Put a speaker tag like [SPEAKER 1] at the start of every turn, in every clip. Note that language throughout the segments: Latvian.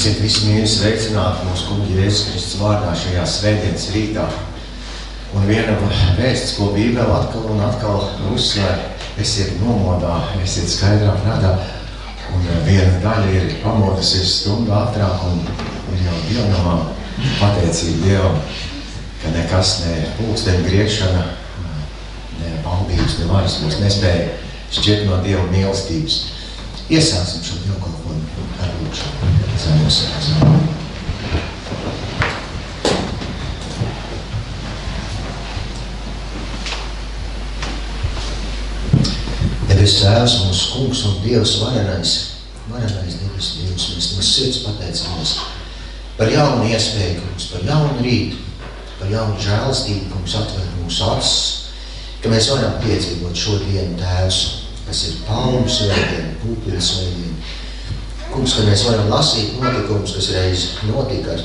[SPEAKER 1] Esiet visi mīļi sveicināti mūsu kunga Jēzus Kristus vārdā šajā svētdienas rītā. Un viena vēsts, ko Bībele atkal un atkal uzsver, esiet nomodā, esiet skaidrā prātā. Un viena daļa ir pamodusies stundu ātrāk un ir jau dievnamā pateicība Dievam, ka nekas ne pulksteņu griešana, ne valdības, ne varas mūs nespēja šķiet no Dieva mīlestības. Iesāksim šo dievkalpojumu ar lūkšanu. Debes Tēvs, mūsu kungs un Dievs varenais debes Dievs, mēs no sirds pateicamies par jaunu iespēju, kungs, par jaunu rītu, par jaunu žēlastību, kungs, atver mūsu acis, ka mēs varam piedzīvot šodienu Tēvs, kas ir palmu svētdiena, pūpļu svētdiena. Kungs, ka mēs varam lasīt notikumus, kas reiz notika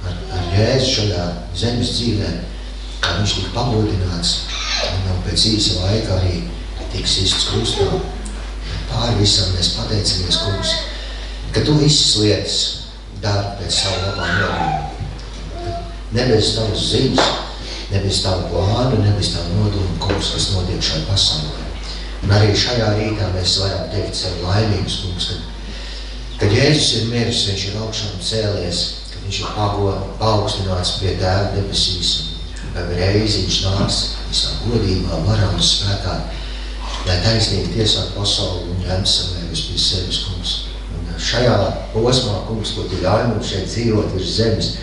[SPEAKER 1] ar Jēzu šajā zemes dzīvē, kā viņš tika pamodināts un jau pēc īsa laika arī tiks sists krustā. Pāri visam mēs pateicamies, kungs, ka tu visas lietas dari pēc savu labā nodomu. Ne bez tavas ziņas, ne bez tavu plānu, ne bez tavu nodomu, kungs, kas notiek šai pasaulē. Un arī šajā rītā mēs varam teikt sev laimīgus, kungs, kad Jēzus ir miris, viņš ir augšām cēlies, kad viņš ir paaugstināts pie Tēva debesīs, un reizi viņš nāks visā godībā, varā un spēkā, lai taisnīgi tiesāt pasauli un ņemt savējus pie sevis, kungs. Un šajā posmā, kungs, ko tu ļauj mums šeit dzīvot virs zemes,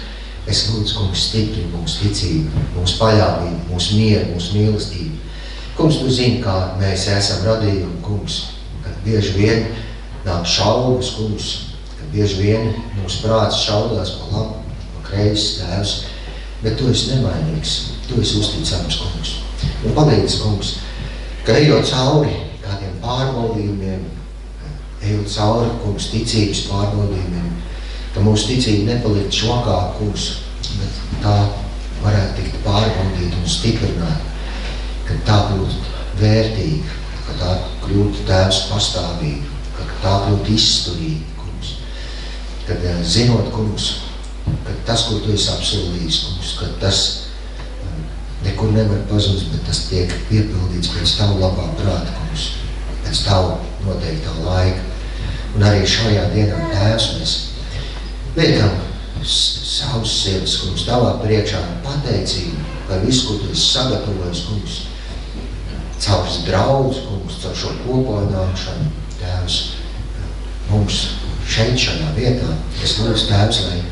[SPEAKER 1] es lūdzu, kungs, stipri mūsu ticību, mūsu paļāvību, mūsu mieru, mūsu mīlestību. Kungs, tu zini, kā mēs esam radījumi, kungs, kad bieži vien nāk šaubas, kungs, ka bieži vien mūsu prāts šaudās pa labu, pa kreisi, Tēvs, bet tu esi nemainīgs, tu esi uzticams, kungs. Un palīdz, kungs, ka ejot cauri kādiem pārbaudījumiem, ejot cauri, kungs, ticības pārbaudījumiem, ka mūsu ticība nepalikt švakāk, kungs, bet tā varētu tikt pārbaudīt un stiprināt, ka tā kļūtu vērtīga, ka tā kļūtu Tēvs pastāvīga, ka tā kļūtu izturīga, kungs. Kad zinot, kungs, ka tas, ko tu esi apsolījis, kungs, ka tas nekur nevar pazust, bet tas tiek piepildīts pēc tavu labā prāta, kungs, pēc tavu noteiktā laika. Un arī šajā dienā, Tēvs, mēs liekam savus sirds, kungs, tavā priekšā pateicību par visu, ko tu esi sagatavojis, kungs, caur draudz, kungs, caur šo kopādāšanu, Tēvs, mums šeit šajā vietā. Es lūdzu, Tēvs, lai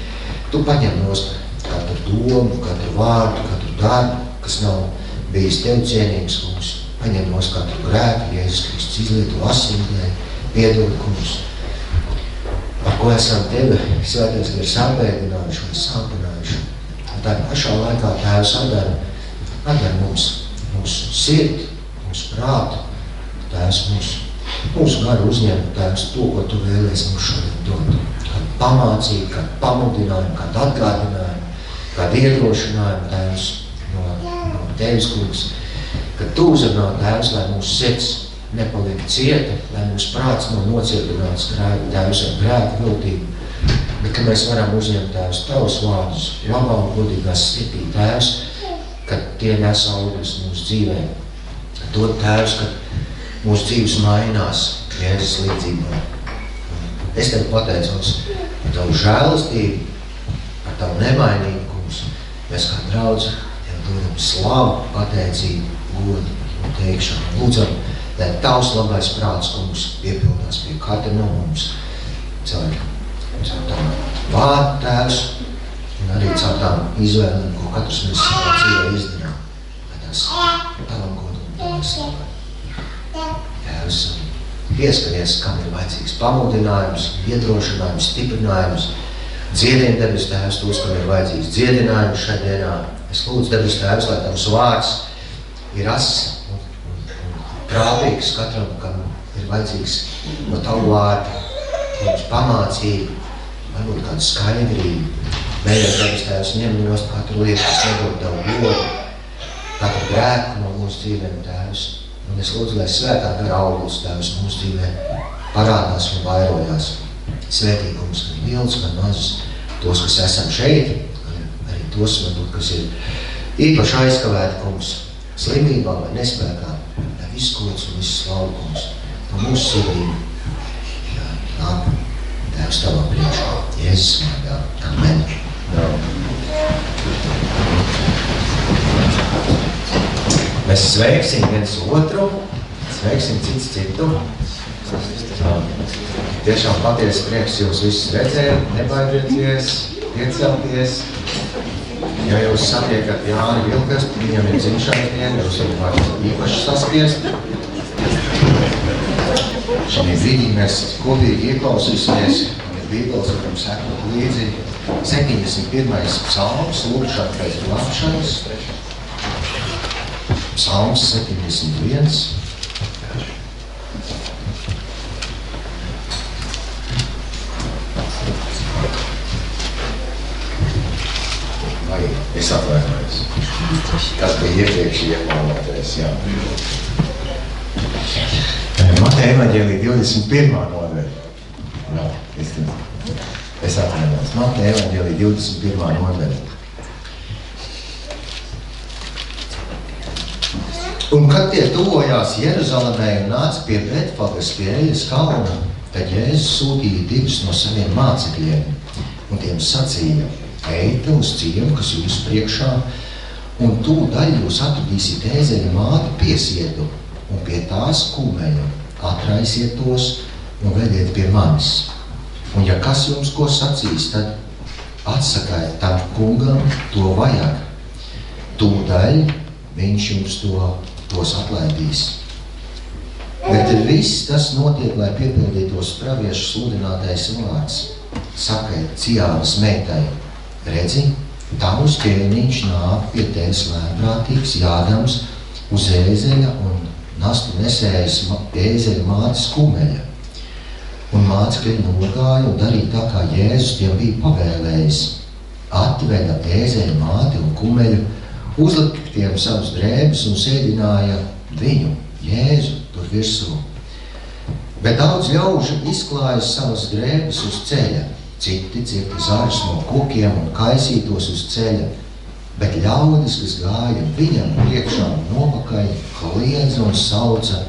[SPEAKER 1] tu paņem nost katru domu, katru vārdu, katru darbu, kas nav bijis tev cienīgs, kungs. Paņem nost katru grēku, Jēzus Kristus izlieto asinē, piedod, kungs, par ko esam tevi svētais gars apēdinājuši vai sāpinājuši. Un tā pašā laikā, Tēvs, atver mūsu sirdi, mūsu prātu, Tēvs, mūsu garu uzņemt, Tēvs, to, ko tu vēlies mums šodien dot. Kādu pamācību, kādu pamudinājumu, kādu atgādinājumu, kādu iedrošinājumu, Tēvs, no tevis, kungs, ka tu uzrunā, Tēvs, lai mūsu sirds nepaliek cieta, lai mūsu prāts nav nocietināts grēku, Tēvs, ar grēku viltību, bet ka mēs varam uzņemt, Tēvs, tavus vārdus, labā un godīgās sirdī, Tēvs, ka tie nes augļus mūsu dzīvē. Dod, Tēvs, ka mūsu dzīves mainās Jēzus līdzībā. Es tev pateicos par tavu žēlastību, par tavu nemainību, kungs. Mēs kā draudzi tev dodam slavu, pateicību, godu un teikšanu. Lūdzam, lai tavs labais prāts, kungs, piepildās pie katra no mums. Caur tavu vārdu, Tēvs, un arī caur tām izvēlēm, ko katrs mēs savā dzīvē izdarām. Lai tas tavam godu un tavam slavai. Tēvs, pieskaries, kam ir vajadzīgs pamudinājums, iedrošinājums, stiprinājums. Dziedien, debes Tēvs, tos, kam ir vajadzīgs dziedinājums šai dienā. Es lūdzu, debes Tēvs, lai tavs vārds ir ass un prātīgs katram, kam ir vajadzīgs no tavu vārdu, mums pamācību, varbūt kādu skaidrību. Mēģināt, debes Tēvs, ņem nost katru lietu, kas nedod tavu godu, katru grēku no mūsu dzīvēm, Tēvs. Un es lūdzu, lai svētā gara augļus, Tēvs, mūsu dzīvē parādās un vairojās. svētīgumus, gan lielus, gan mazus, tos, kas esam šeit, arī tos, varbūt, kas ir īpaši aizkavēti, kungs, slimībā vai nespēkā, lai viss gods un viss slavu, kungs, no mūsu sirdīm, nāk, Tēvs tavā priekšā, Jēzus vārdā, amen. Mēs sveiksim viens otru, sveiksim cits citu. Tiešām patiesi prieks jūs visus redzēt, nebaidieties, piecelties. Ja jūs satiekat Jāni Vilkastu, viņam ir dzimšanas diena, jūs viņu varat īpaši saspiest. Šajā brīdī mēs kopīgi ieklausīsimies, un ir Bībeles, varam sekot līdzi 71. psalms, lūkšana pēc glābšanas. Psalms 71. Vai es atvainojos? Tas bija iepriekš iepalnotais, jā. Mateja evaņģēlija 21. nodaļa. Jā, es atvainojos. Mateja evaņģēlija 21. nodaļa. Un kad tie tuvojās Jeruzalemē un nāca pie Betfagas pie Eļas kalna, tad Jēzus sūtīja 2 no saviem mācekļiem, un tiem sacīja: eite uz ciemu, kas jūs priekšā, un tūdaļ jūs atradīsiet ēzeļa māti piesietu, un pie tās kumeļa atraisiet tos un vediet pie manis. Un ja kas jums ko sacīs, tad atsakājiet tam kungam, to vajag. Tūdaļ viņš jums tos atlaidīs. Bet viss tas notiek, lai piepildītos praviešu sludinātais vārds. Sakiet Ciānas meitai: redzi, tavs ķēniņš nāk pie tevis lēnprātīgs, jādams uz ēzeļa un nastu nesējas ēzeļa mātes kumeļa. Un mācekļi nogāja un darīja tā, kā Jēzus tiem bija pavēlējis. Atveda ēzeļa māti un kumeļu, uzlika tiem savus drēbes un sēdināja viņu, Jēzu, tur virsū. Bet daudz ļaužu izklājas savas drēbes uz ceļa, citi cirta zarus no kokiem un kaisītos uz ceļa, bet ļaudis, kas gāja viņam priekšā un nopakaļ, kliedza un sauca: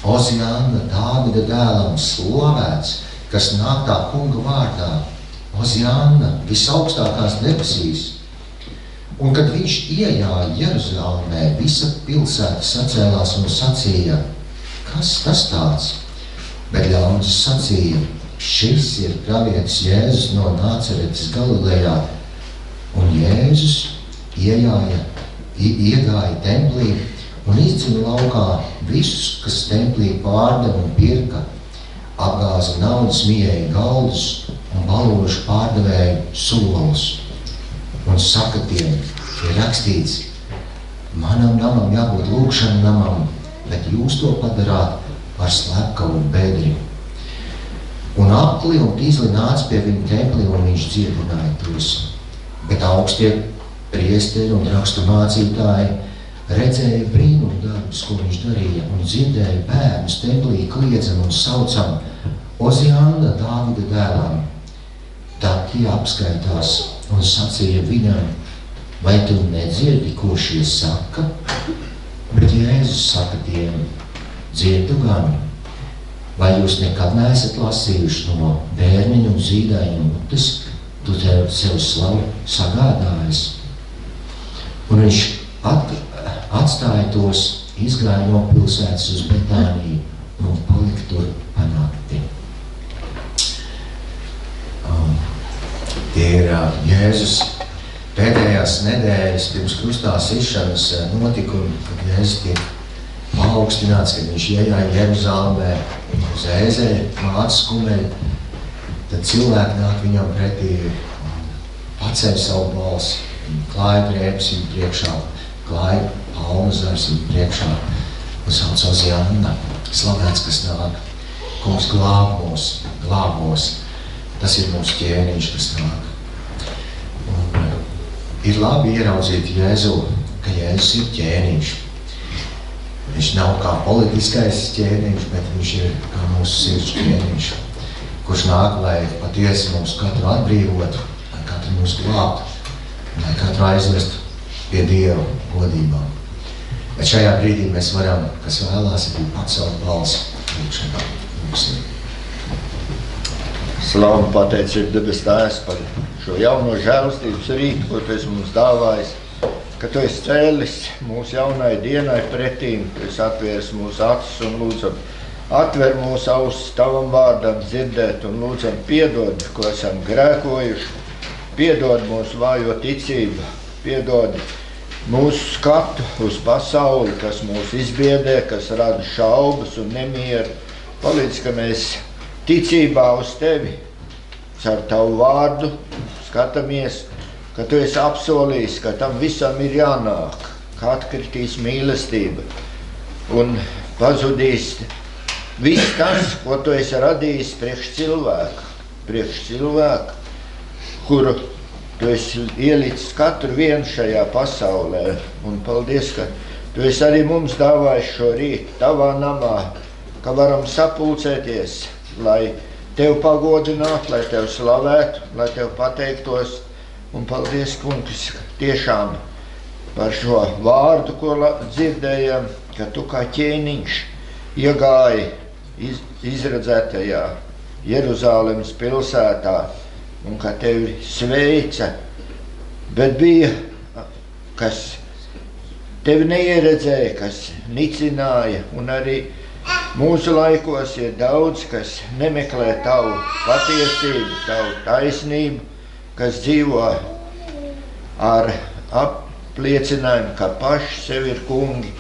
[SPEAKER 1] Ozianna, Dāvida dēlam, slavēts, kas nāk tā kunga vārdā, Ozianna, visaugstākās debesīs. Un kad viņš iejāja Jeruzalemē, visa pilsēta sacēlās un sacīja: kas tas tāds? Bet ļaudis sacīja: šis ir pravietis Jēzus no Nāceretes Galilejā. Un Jēzus iegāja templī un izdzina laukā visus, kas templī pārdeva un pirka, apgāza naudas mieeja galdus un baložu pārdevēju solus. Un saka tiem, ir rakstīts: manam namam jābūt lūkšana namam, bet jūs to padarāt par slepkavu bedri. Un apli un tīzli nāca pie viņa templi, un viņš dziedināja tos. Bet augstie priesteri un rakstu mācītāji redzēja brīnumu darbus, ko viņš darīja, un dzirdēja bērnus templī kliedzam un saucam: Ozianna, Dāvida dēlam. Tad tie apskaitās un sacīja viņam: vai tu nedzirdi, ko šie saka? Bet Jēzus saka tiem: dzirdu gan. Vai jūs nekad neesat lasījuši no bērniņu un zīdaiņu mutes, tu tev sev slavu sagādājas? Un viņš atstāja tos, izgāja no pilsētas uz Betāniju un palika tur pa nakti. Tie ir Jēzus pēdējās nedēļas pirms krustā sišanas notikumi, kad Jēzus tiek paaugstināts, kad viņš iejāja Jeruzalemē uz ēzeļa mātes kumeļa, tad cilvēki nāk viņam pretī un paceļ savu balsi, klāja drēbes viņu priekšā, klāja palmazars viņu priekšā un sauc: Ozianna, slavēts, kas nāk, kungs glāb mūs, tas ir mūsu ķēniņš, kas nāk. Un ir labi ieraudzīt Jēzu, ka Jēzus ir ķēniņš. Viņš nav kā politiskais ķēniņš, bet viņš ir kā mūsu sirds ķēniņš, kurš nāk, lai patiesi mums katru atbrīvotu, lai katru mūs glābtu, lai katru aizvestu pie Dieva godībā. Bet šajā brīdī mēs varam, kas vēlās, ir pacelt balsi lūkšanā.
[SPEAKER 2] Slavu un pateicību debes Tēvs par šo jauno žēlastības rītu, ko Tu esi mums dāvājis, ka Tu esi cēlis mūsu jaunai dienai pretīm, Tu esi atvēris mūsu acis un lūdzam, atver mūsu ausis Tavam vārdam dzirdēt un lūdzam piedod, ko esam grēkojuši, piedod mūsu vājo ticību, piedod mūsu skatu uz pasauli, kas mūs izbiedē, kas rada šaubas un nemieru. Palīdz, ka mēs ticībā uz Tevi, caur Tavu vārdu, skatāmies, ka Tu esi apsolījis, ka tam visam ir jānāk, ka atkritīs mīlestība un pazudīs viss tas, ko Tu esi radījis priekš cilvēku, kuru Tu esi ielicis katru vienu šajā pasaulē. Un paldies, ka Tu esi arī mums dāvājis šo rītu Tavā namā, ka varam sapulcēties, lai Tev pagodinātu, lai Tev slavētu, lai Tev pateiktos. Un paldies, Kungs, tiešām par šo vārdu, ko dzirdējam, ka Tu kā ķēniņš iegāji izredzētajā Jeruzālemes pilsētā un ka Tevi sveica, bet bija, kas Tevi neieredzēja, kas nicināja, un arī mūsu laikos ir daudz, kas nemeklē Tavu patiesību, Tavu taisnību, kas dzīvo ar apliecinājumu, ka paši sevi ir kungi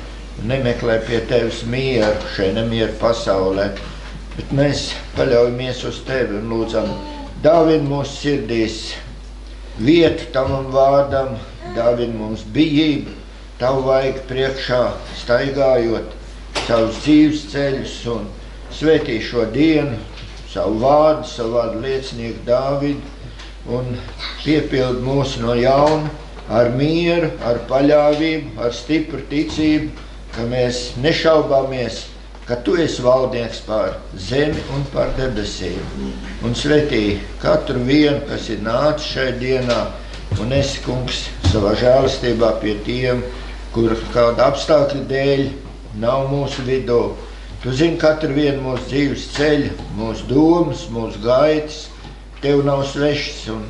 [SPEAKER 2] un nemeklē pie Tevis mieru šai nemieru pasaulē. Bet mēs paļaujamies uz Tevi un lūdzam, dāvini mūsu sirdīs vietu Tavam vārdam, dāvini mums bijību, Tavu vaigu priekšā staigājot savus dzīves ceļus un svētī šo dienu, savu vārdu liecinieku Dāvidu un piepild mūs no jauna ar mieru, ar paļāvību, ar stipru ticību, ka mēs nešaubāmies, ka Tu esi valdnieks pār zemi un pār debesīm. Un svētī katru vienu, kas ir nācis šai dienā, un esi, Kungs, savā žēlastībā pie tiem, kur kāda apstākļa dēļ nav mūsu vidū. Tu zini katru vienu mūsu dzīves ceļu, mūsu domas, mūsu gaitas, Tev nav svešs, un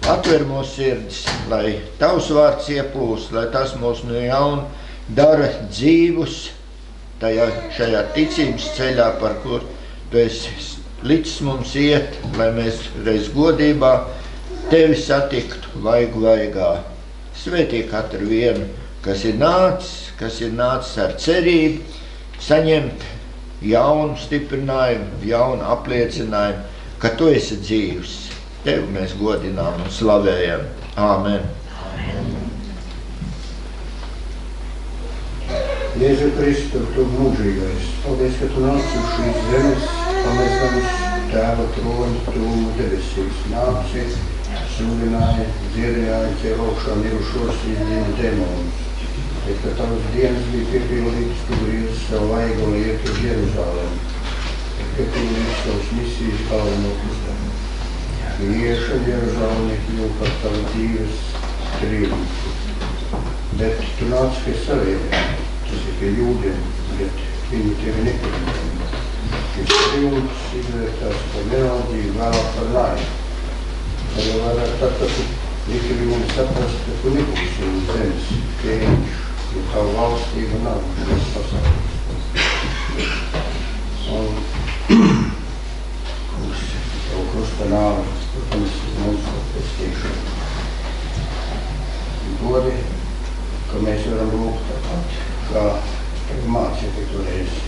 [SPEAKER 2] atver mūsu sirdis, lai Tavs vārds ieplūst, lai tas mūs no jauna dara dzīvus šajā ticības ceļā, par kur Tu esi licis mums iet, lai mēs reiz godībā Tevi satiktu vaigu vaigā. Svētī katru vienu, kas ir nācis ar cerību, saņemt jaunu stiprinājumu, jaunu apliecinājumu, ka Tu esi dzīvs. Tevi mēs godinām un slavējam. Āmen.
[SPEAKER 3] Jēzu Kristu, Tu mūžīgais, paldies, ka Tu nāc uz šīs zemes, pamestams Tēva troni, tūmu debesīs. Nāci, sludināja, dziedināja, ķēra augšā mirušos, izdina demonus. Bet, ka Tavas dienas bija piepildītas, Tu griezi savu vaigu un iet uz Jeruzālemi. Bet, ka Tu griezi savas misijas galveno uzdevumu. Iešana Jeruzālemi kļuva par Tavu dzīves triumfu. Bet Tu nāc pie saviem, tas ir pie jūdiem, bet viņi Tevi nepieņem. Šis triumfs izvērtās par vienaldzību, vēlāk par naidu. Tad jau vairāk tad, kad Tu liki viņiem saprast, ka Tu nebūsi uz zemes ķēniņš, jo Tavu valstība nav šīs pasaules. Un uz Tavu krusta nāvi, protams, mums pestīšanu. Godi, ka mēs varam lūgt tāpat, kā mācīti toreiz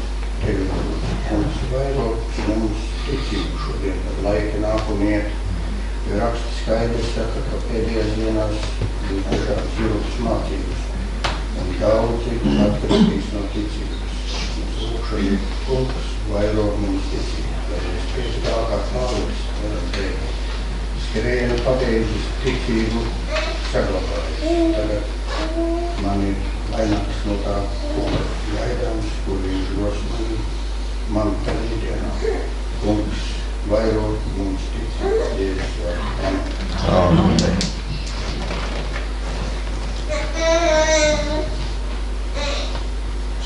[SPEAKER 3] Tevi mums vairāk mums ticību šodien, kad laiki nāk un iet. Jo raksts skaidrs saka, ka pēdējās dienās būs dažādas jūtas mācības. Un daudzi atkritīs no ticības. Lūkšana Kungs vairāk mums ticību. Lai mēs pēc tālāk nāvis varam teikt. Skrienu pabeidzus ticību saglabājas. Tagad man ir vaināks no tā kunga gaidāms, kur viņš dos man tagad dienā. Kungs vairāk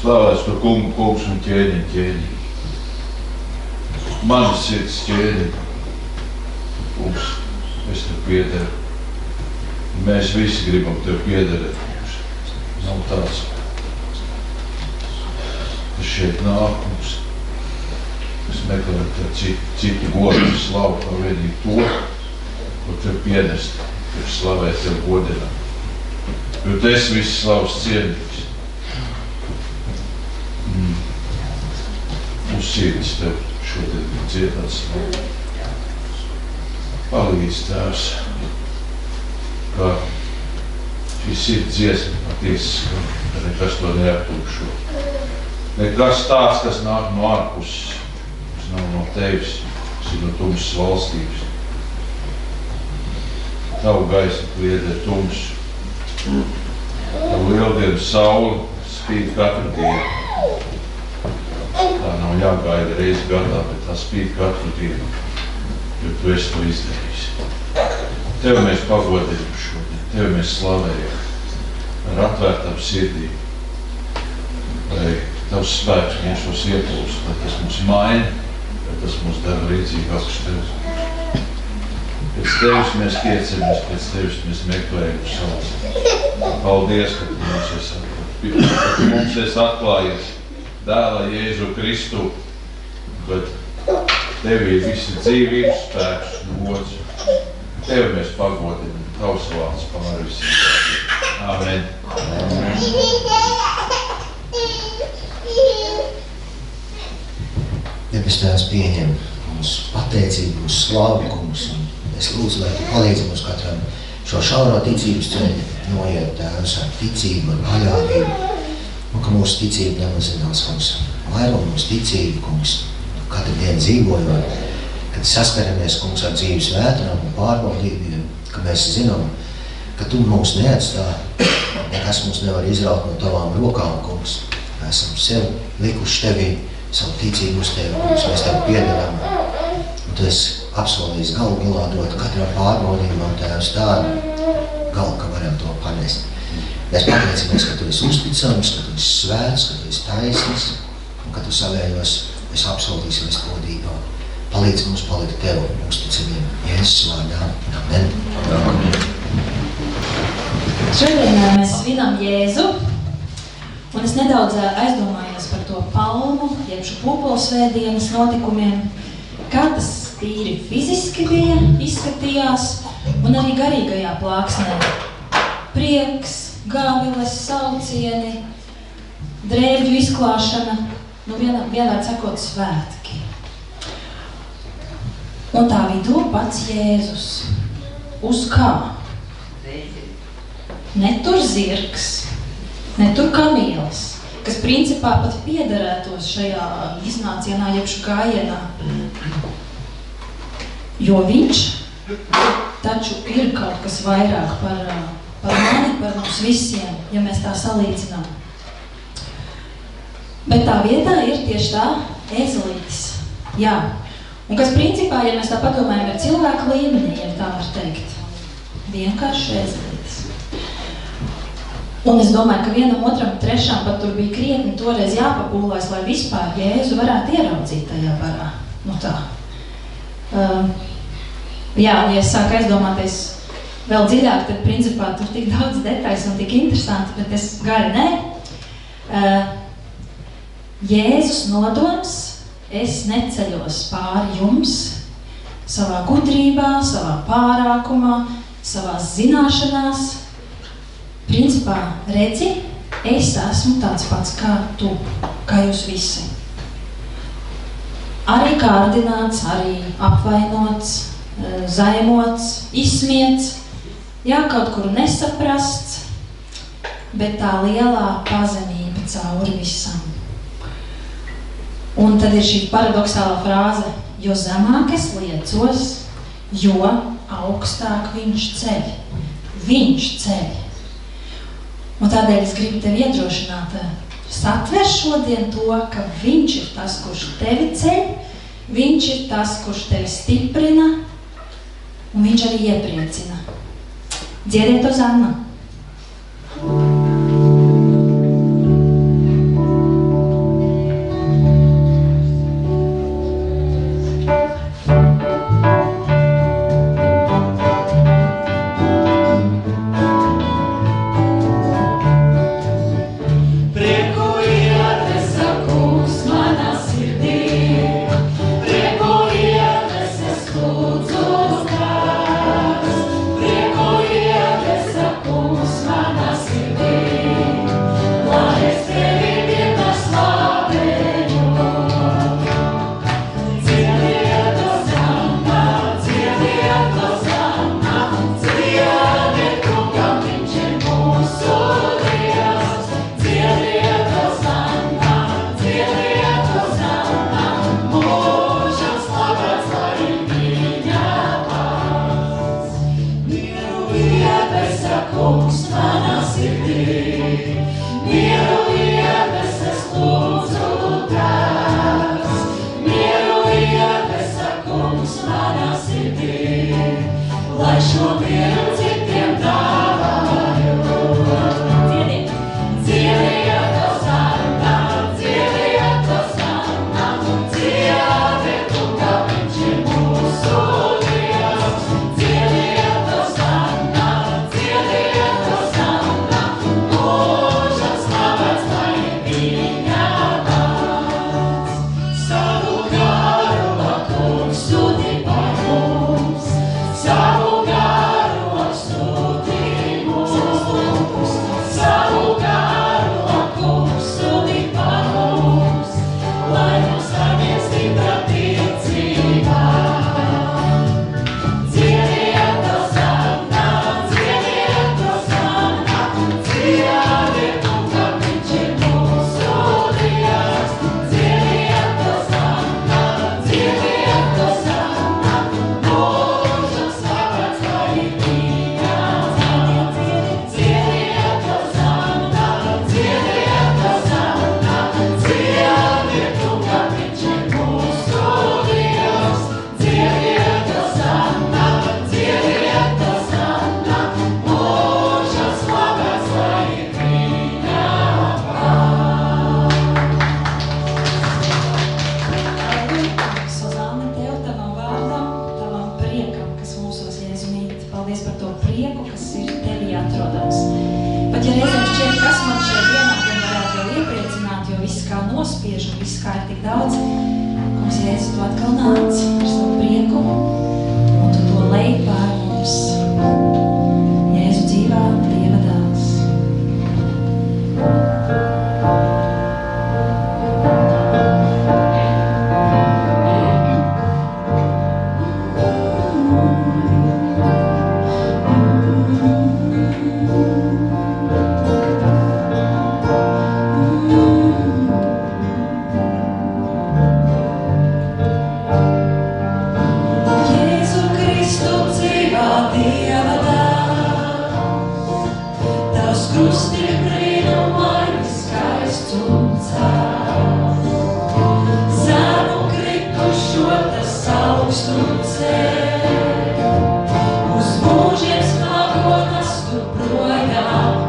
[SPEAKER 4] Slavēts par kungu, kungs un ķēniņ. Manas sirds ķēniņ. Kungs, es tev piederu. Mēs visi gribam tev piederēt. Nav tāds, kas šeit nāk, kungs. Es meklēju tev citu godu, slavu, kā vienīgi to, ko tev pienest, tev slavēt, tev godināt. Jo tu esi viss slavas cienīgs. Uz sirds tev šodien dziedāt slavu. Palīdz, Tēvs, kā šī sirds dziesma patiesiska, ka nekas to neaptūkšo. Nekas tāds, kas nāk no ārpuses, kas nav no tevis, kas ir no tumsas valstības. Tavu gaismu kliedē tumsu. Tavu lieldienu sauli spīd katru dienu. Tā nav jāgaida reizi gadā, bet tā spīd katru dienu, jo tu esi to izdarījis. Tevi mēs pagodinām šodien, tevi mēs slavējam ar atvērtām sirdīm, lai tavs spēks vien šos iepulsus, lai tas mums maina, lai tas mums dara līdzīgākus tevis. Pēc tevis mēs tiecamies, pēc tevis mēs meklējam savu. Paldies, ka tu mums esi atklājies dēla Jēzu Kristu, bet tevī ir visi dzīvības spēks un gods. Tevi mēs pagodinām, tavs vārds pār visiem. Āmen.
[SPEAKER 1] Debes Tēvs pieņem mums pateicību, mums slavu, kungs. Es lūdzu, lai tu palīdzi mums katram šo šauro ticības ceļu noiet, Tēvs, ar ticību, ar paļāvību. Un ka mūsu ticība nemazinās, kungs. Vairo mums ticību, kungs. Katru dienu dzīvojot, kad saskaramies, kungs, ar dzīves vētrām un pārbaudījumiem, ka mēs zinām, ka tu mūs neatstāji, nekas mums nevar izraut no tavām rokām, kungs. Mēs esam sev likuši tevī, savu ticību uz tevi, kungs, mēs tev piedarām. Un tu esi apsolījis galu galā dot katram pārbaudījumam, Tēvs, tādu galu, ka varam to panest. Mēs pateicamies, ka tu esi uzticams, ka tu esi svēts, ka tu esi taisnis un ka tu savējos esi apsolījis vispodībā. Palīdz mums palikt tev uzticamiem Jēzus vārdā. Amen. Amen.
[SPEAKER 5] Šodien mēs svinam Jēzu, un es nedaudz aizdomājos par to palmu, jeb šo pūpolsvētdienas notikumiem, kā tas tīri fiziski bija, izskatījās, un arī garīgajā plāksnē. Prieks, gaviles, saucieni, drēbļu izklāšana, vienādi sakot svētki. Un tā vidū pats Jēzus. Uz kā? Ne tur zirgs, ne tur kamielis, kas principā pat piederētos šajā iznācienā, jeb gājienā. Jo viņš taču ir kaut kas vairāk par mani, par mums visiem, ja mēs tā salīdzinām. Bet tā vietā ir tieši tā ēzelītis. Jā. Un kas principā, ja mēs tā padomājam, ir cilvēku līmenī, ja tā var teikt. Vienkārši ēzelītis. Un es domāju, ka vienam, otram, trešām pat tur bija krietni toreiz jāpapūlēs, lai vispār Jēzu varētu ieraudzīt tajā barā. Nu tā. Jā, ja es sāku aizdomāties vēl dziļāk, tad principā tur tik daudz detaļas un tik interesanti, bet es gari nē. Jēzus nodoms, es neceļos pāri jums, savā gudrībā, savā pārākumā, savās zināšanās. Principā, redzi, es esmu tāds pats kā tu, kā jūs visi. Arī kārdināts, arī apvainots, zaimots, izsmiets, jā, kaut kur nesaprasts, bet tā lielā pazemība cauri visam. Un tad ir šī paradoxālā frāze, jo zemāk es liecos, jo augstāk viņš ceļ. Viņš ceļ. Un tādēļ es gribu tevi iedrošināt, satver šodien to, ka viņš ir tas, kurš tevi ceļ, viņš ir tas, kurš tevi stiprina, un viņš arī iepriecina. Dziediet uz Anna.
[SPEAKER 6] lai šo mieru citiem dāvāju. Dziediet to sānā, dziediet to sānā, dziediet to, ka viņš ir mūsu Dievs. Dziediet to sānā, dziediet to sānā, mūža slavēts, lai viņa vārds. Savu garu kungs sūti par mums, savu garu sūti mums, savu garu kungs sūti par mums, lai mums arvien stipra ticībā. Dziediet to sānā, dziediet to sānā, dziediet to, ka viņš ir mūsu Dievs. Dziediet to sānā, dziediet to sānā, mūža slavēts, lai viņa vārds. Dziediet to sānā, dziediet to sānā, dziediet to, ka viņš ir mūsu Dievs. Dziediet to sānā, dziediet to sānā, mūža slavēts, lai viņa
[SPEAKER 5] Suzāne, Tev, Tavam vārdam, Tavam priekam, kas mūsos Jēzu mīt. Paldies par to prieku, kas ir Tevī atrodams. Pat ja reizēm šķiet, kas man šeit dienā varētu vēl iepriecināt, jo viss kā nospiež un viss kā ir tik daudz, kungs Jēzu tu atkal nāc ar savu prieku un tu to lej pār mums. Jēzu dzīvā Dieva dēls. Jēzu Kristu dzīvā Dieva dēls, Tavs krusts ir brīnumains, skaists un cēls. Zemu kritušo tas augst un ceļ, uz mūžiem smago nastu projām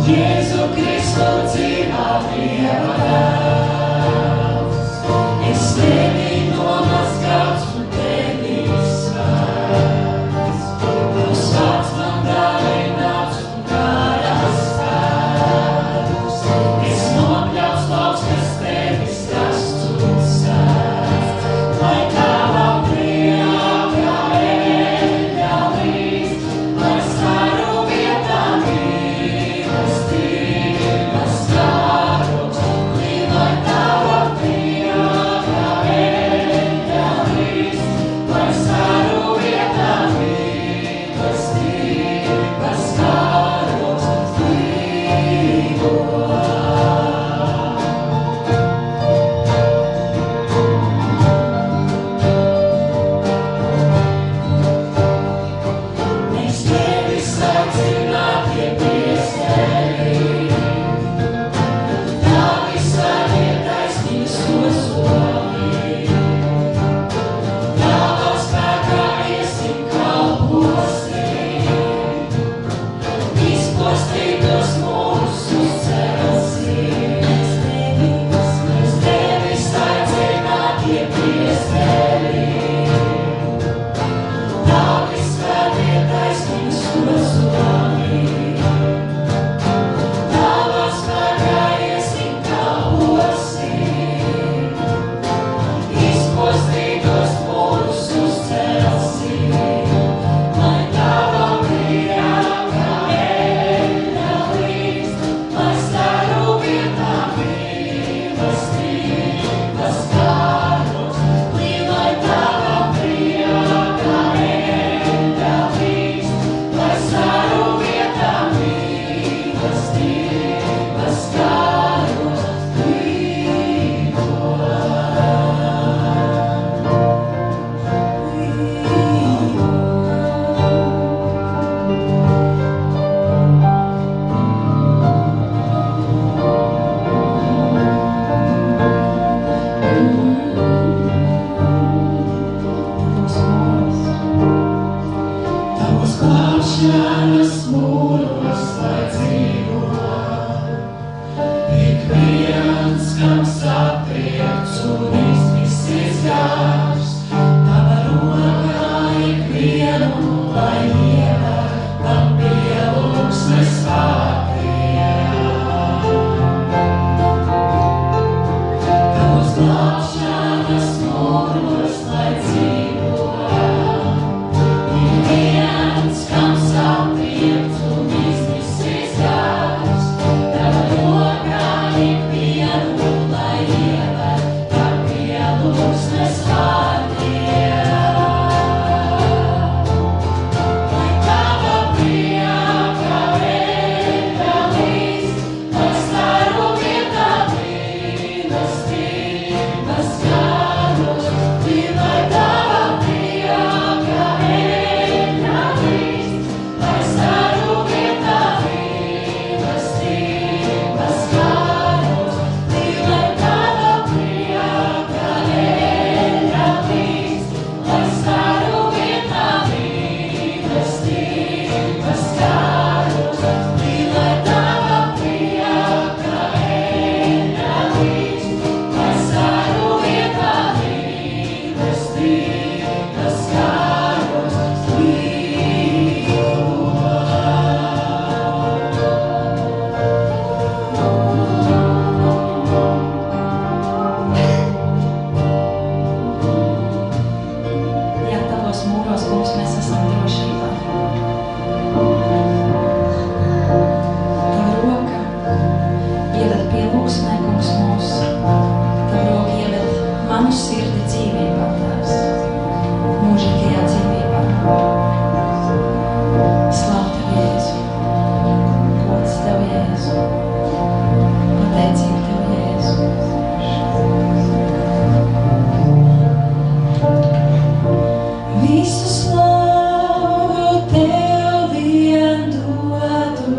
[SPEAKER 5] Jēzu Kristu dzīvā Dieva dēls, es Tevī nomazgāts un Tevī svēts. Tavs vārds man
[SPEAKER 6] glābšanas mūros, lai dzīvo. Ik viens, kam satriekts un izmisis gars, tava rokā ik vienu, lai iever tam pielūgsmes vārdiem. Tavos glābšanas mūros, lai dzīvo. Ik viens, kam satriekts un izmisis gars, tava rokā ik vienu, lai iever tam pielūgsmes vārdiem. Lai tava prieka eļļa līst, lai staru vietā mīlestības garos. Lai tava prieka eļļa līst, lai staru vietā mīlestības garos. Lai tava prieka eļļa līst, lai staru vietā mīlestības garos. Lai tava prieka eļļa līst, lai staru vietā mīlestības garos.
[SPEAKER 5] Ja tavos mūros, kungs, mēs esam drošībā. Tava roka ieved pielūgsmē, kungs, mūs. Tava roka ieved manu sirdi dzīvībā, Tēvs, mūžīgajā dzīvībā. Slavu Tev, Jēzu, gods Tev, Jēzu, pateicība Tev, Jēzu. Visu slavu Tev vien dodu,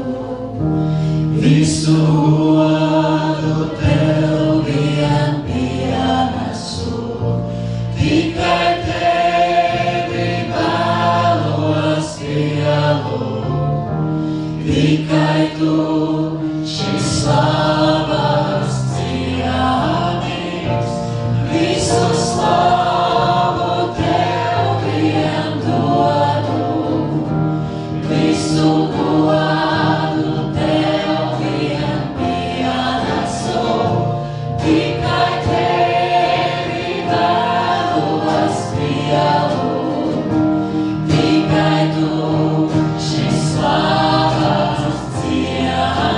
[SPEAKER 5] visu godu Tev vien pienesu, tikai Tevi vēlos pielūgt, tikai Tu šis slavas cienīgs. Visu slavu Tev vien dodu, visu godu Tev vien pienesu, tikai Tevi vēlos pielūgt, tikai Tu šis slavas cienīgs.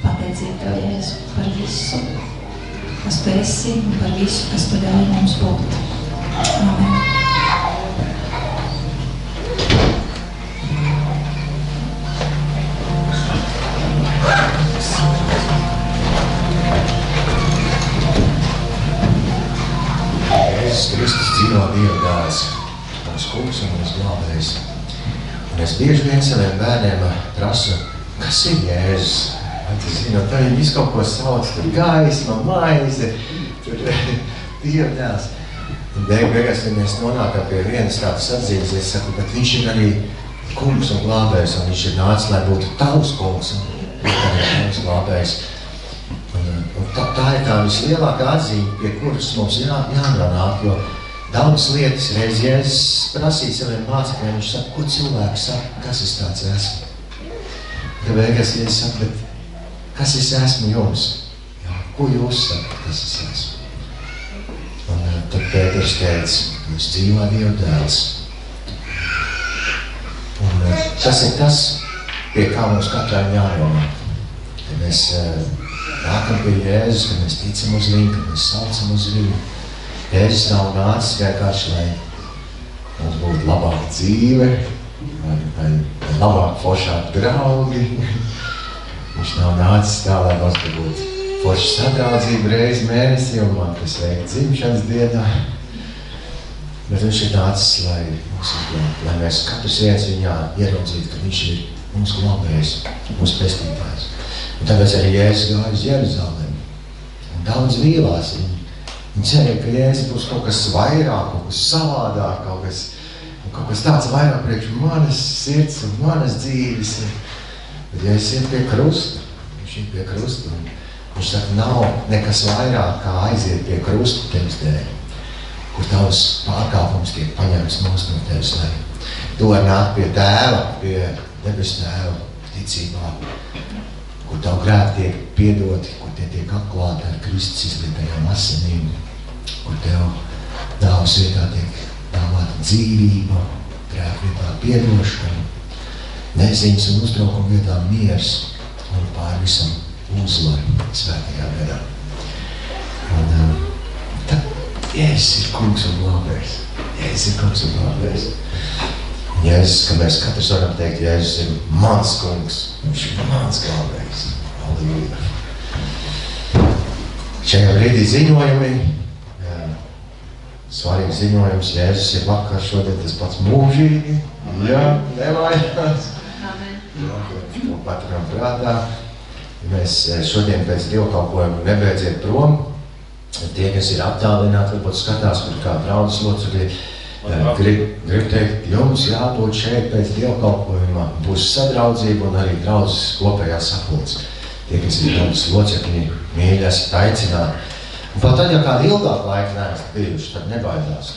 [SPEAKER 5] Pateicība Tev, Jēzu, par visu, kas Tu esi, un par visu, kas Tu ļauj mums būt. Amen.
[SPEAKER 1] Jēzus Kristus dzīvo Dieva dēls, mūsu kungs un mūsu glābējs. Un es bieži vien saviem bērniem prasu, kas ir Jēzus? Vai tu zini, un tad viņi visu kaut ko sauc, tur gaisma, maize, tur Dieva dēls. Un beigās, ja mēs nonākam pie vienas tādas atzīmes, es saku, bet viņš ir arī kungs un glābējs, un viņš ir nācis, lai būtu tavs kungs un arī tavs glābējs. Un tā ir tā vislielākā atzīme, pie kuras mums jānonāk, jo daudz lietas reiz Jēzus prasīja saviem mācekļiem, viņš saka, ko cilvēki saka, kas es tāds esmu? Tad beigās Jēzus saka, bet kas es esmu jums? Jā, ko jūs sakat, kas es esmu? Un tad Pēters teica, jūs dzīvo Dieva dēls. Un tas ir tas, pie kā mums katram jānonāk. Kad mēs nākam pie Jēzus, kad mēs ticam uz viņu, kad mēs saucam uz viņu. Jēzus nav nācis vienkārši, lai mums būtu labāka dzīve, vai labāk foršāk draugi. Viņš nav nācis tā, lai mums būtu forša sadraudzība reizi mēnesī un man kas veikt dzimšanas dienā. Bet viņš ir nācis, lai mēs katrs viens viņā ieraudzītu, ka viņš ir mūsu glābējs, mūsu pestītājs. Un tāpēc arī Jēzus gāja uz Jeruzalemi. Un daudz vīlās. Viņi cerēja, ka Jēzus būs kaut kas vairāk, kaut kas savādāk, kaut kas tāds vairāk priekš manas sirds un manas dzīves. Bet Jēzus iet pie krusta. Viņš iet pie krusta. Viņš saka, nav nekas vairāk, kā aiziet pie krusta tevis dēļ, kur tavs pārkāpums tiek paņemts nost no tevis, lai tu vari nākt pie tēva, pie debes tēva ticībā, kur tavu grēki tiek piedoti, kur tie tiek atklāti ar Kristus izlietajām asinīm, kur tev dāvas vietā tiek dāvāta dzīvība, grēku vietā piedošana, neziņas un uztraukuma vietā miers un pār visam uzvaru svētajā garā. Un tad Jēzus ir kungs un glābējs. Jēzus ir kungs un glābējs. Jēzus, ka mēs katrs varam teikt, Jēzus ir mans kungs, viņš ir mans glābējs. Halleluja. Šajā brīdī ziņojumi, svarīgs ziņojums, Jēzus ir vakar, šodien tas pats mūžīgi. Jā, nevājās. To paturam prātā. Mēs šodien pēc dievkalpojuma nebeidziet prom. Tie, kas ir attālināti, varbūt skatās, kur kā draudzes locekļi, grib teikt, jums jābūt šeit pēc dievkalpojuma. Būs sadraudzība un arī draudzes kopējā sapulce. Tie, kas ir draudzes locekļi, mīļi esat aicināti. Un pat tad, ja kādu ilgāku laiku neesat bijuši, tad nebaidās.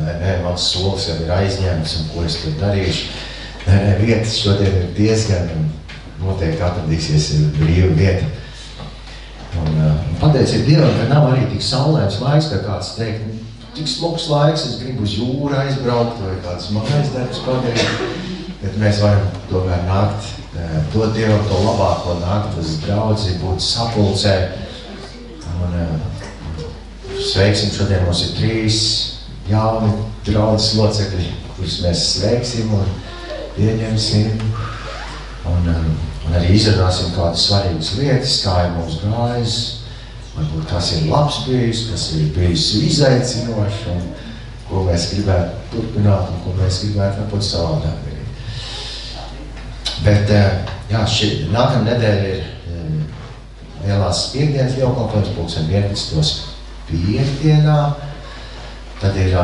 [SPEAKER 1] Nē, mans solis jau ir aizņemts un ko es tur darīšu. Nē, vietas šodien ir diezgan un noteikti atradīsies brīva vieta. Un pateicība Dievam, ka nav arī tik saulēns laiks, kā kāds teikt, tik smuks laiks, es gribu uz jūru aizbraukt vai kāds mājas darbs padarīt, bet mēs varam tomēr nākt, dot Dievam to labāko, nākt uz draudzi, būt sapulcē. Un sveiksim, šodien mums ir 3 jauni draudzes locekļi, kurus mēs sveiksim un pieņemsim. Un arī izrunāsim kādas svarīgas lietas, kā ir mums gājis, varbūt kas ir labs bijis, kas ir bijis izaicinoši un ko mēs gribētu turpināt un ko mēs gribētu varbūt savādāk darīt. Bet, jā, nākamā nedēļa ir lielās piekdienas dievkalpojums, 11. piekdienā, tad ir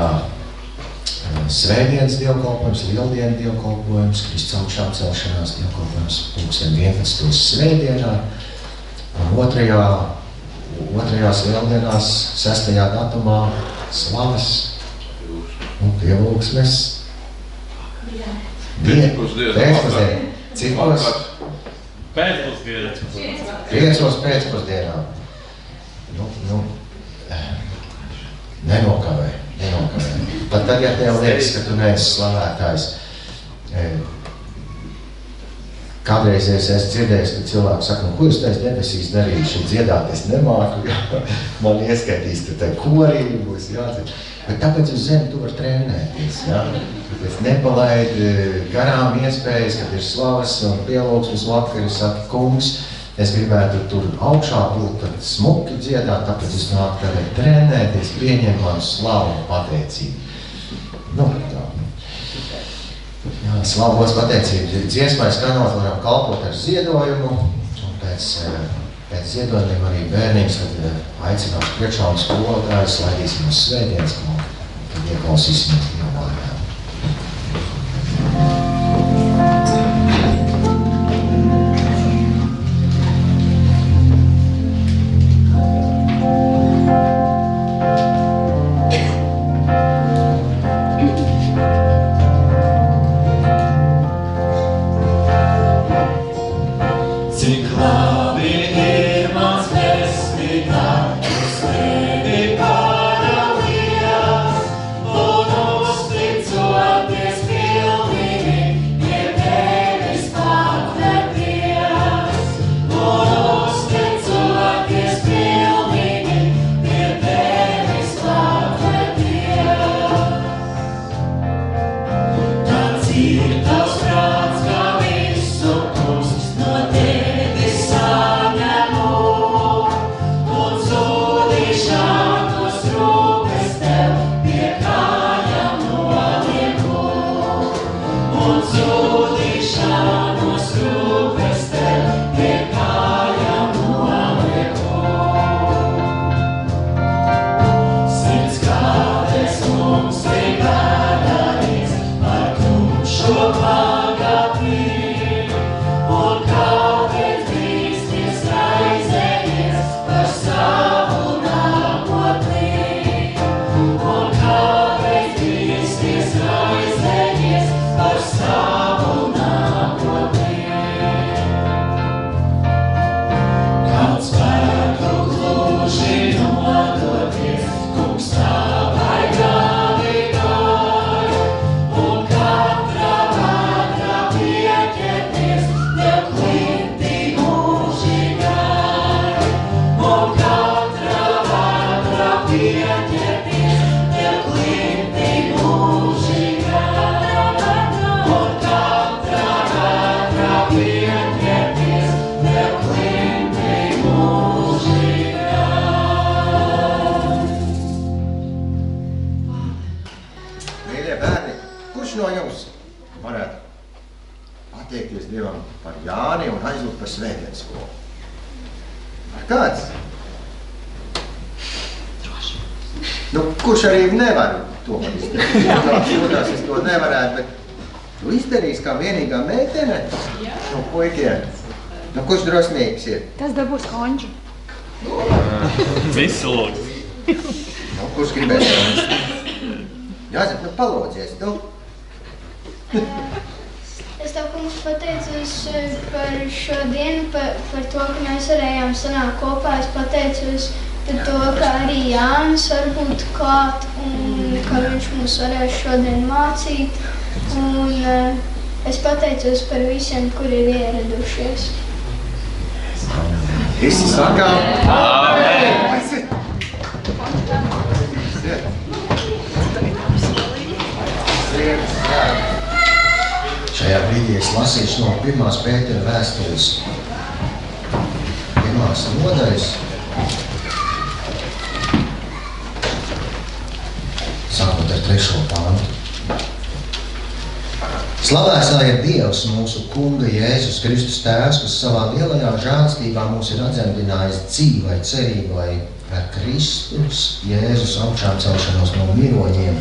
[SPEAKER 1] Svētdienas dievkalpojums, Lieldienu dievkalpojums, Kristus augšām celšanās dievkalpojums 11. svētdienā. Un otrajās Lieldienās 6. datumā slavas un pielūgsmes. Pēcpusdienā. Cikos?
[SPEAKER 7] Pēcpusdienā.
[SPEAKER 1] 5 pēcpusdienā. Nenokavē. Pat tagad tev liekas, ka tu neesi slavētājs. Kādreiz es esmu dzirdējis, ka cilvēki saka, ko es tais debesīs darīšu, dziedāt es nemāku, man ieskaitīs, ka tai korī būs jādzird. Bet tāpēc uz zemi tu var trenēties, ja? Es nepalaidu garām iespējas, kad ir slavas un pielūgsmes vakari, saka, kungs, es gribētu tur augšā būt, tad smuki dziedāt, tāpēc es nāku tagad trenēties, pieņem manu slavu un pateicību. Tā. Jā, slavos pateicību. Dziesmai skanot varam kalpot ar ziedojumu, un pēc ziedojumiem arī bērnības, kad aicinās priekšā un skolotājus, laidīsim uz svētdienas kalpu, tad ieklausīsimies Dieva vārdā. Kurš arī nevar to izdarīt. Es to nevarētu, bet tu izdarīsi kā vienīgā meitene? No puikiem. Kurš drosmīgs ir?
[SPEAKER 8] Tas dabūs konču.
[SPEAKER 7] Visu lūdzu.
[SPEAKER 1] Kurš gribēs konču? Jāzep, palūdzies, tu.
[SPEAKER 9] Es tev, kungs, pateicos par šo dienu, par to, ka mēs varējām sanākt kopā. Es pateicos par to, ka arī Jānis var būt klāt un ka viņš mums varēs šodien mācīt. Un es pateicos par visiem, kuri ir ieradušies.
[SPEAKER 1] Visi sakām. Āmen! Šajā brīdī es lasīšu no 1. Pētera vēstules 1. nodaļas. Sākot ar 3. pāntu. Slavēts lai ir Dievs, mūsu Kunga Jēzus Kristus Tēvs, kas savā lielajā žēlstībā mūs ir atdzemdinājis dzīvai cerībai ar Kristus Jēzus augšām celšanos no miroņiem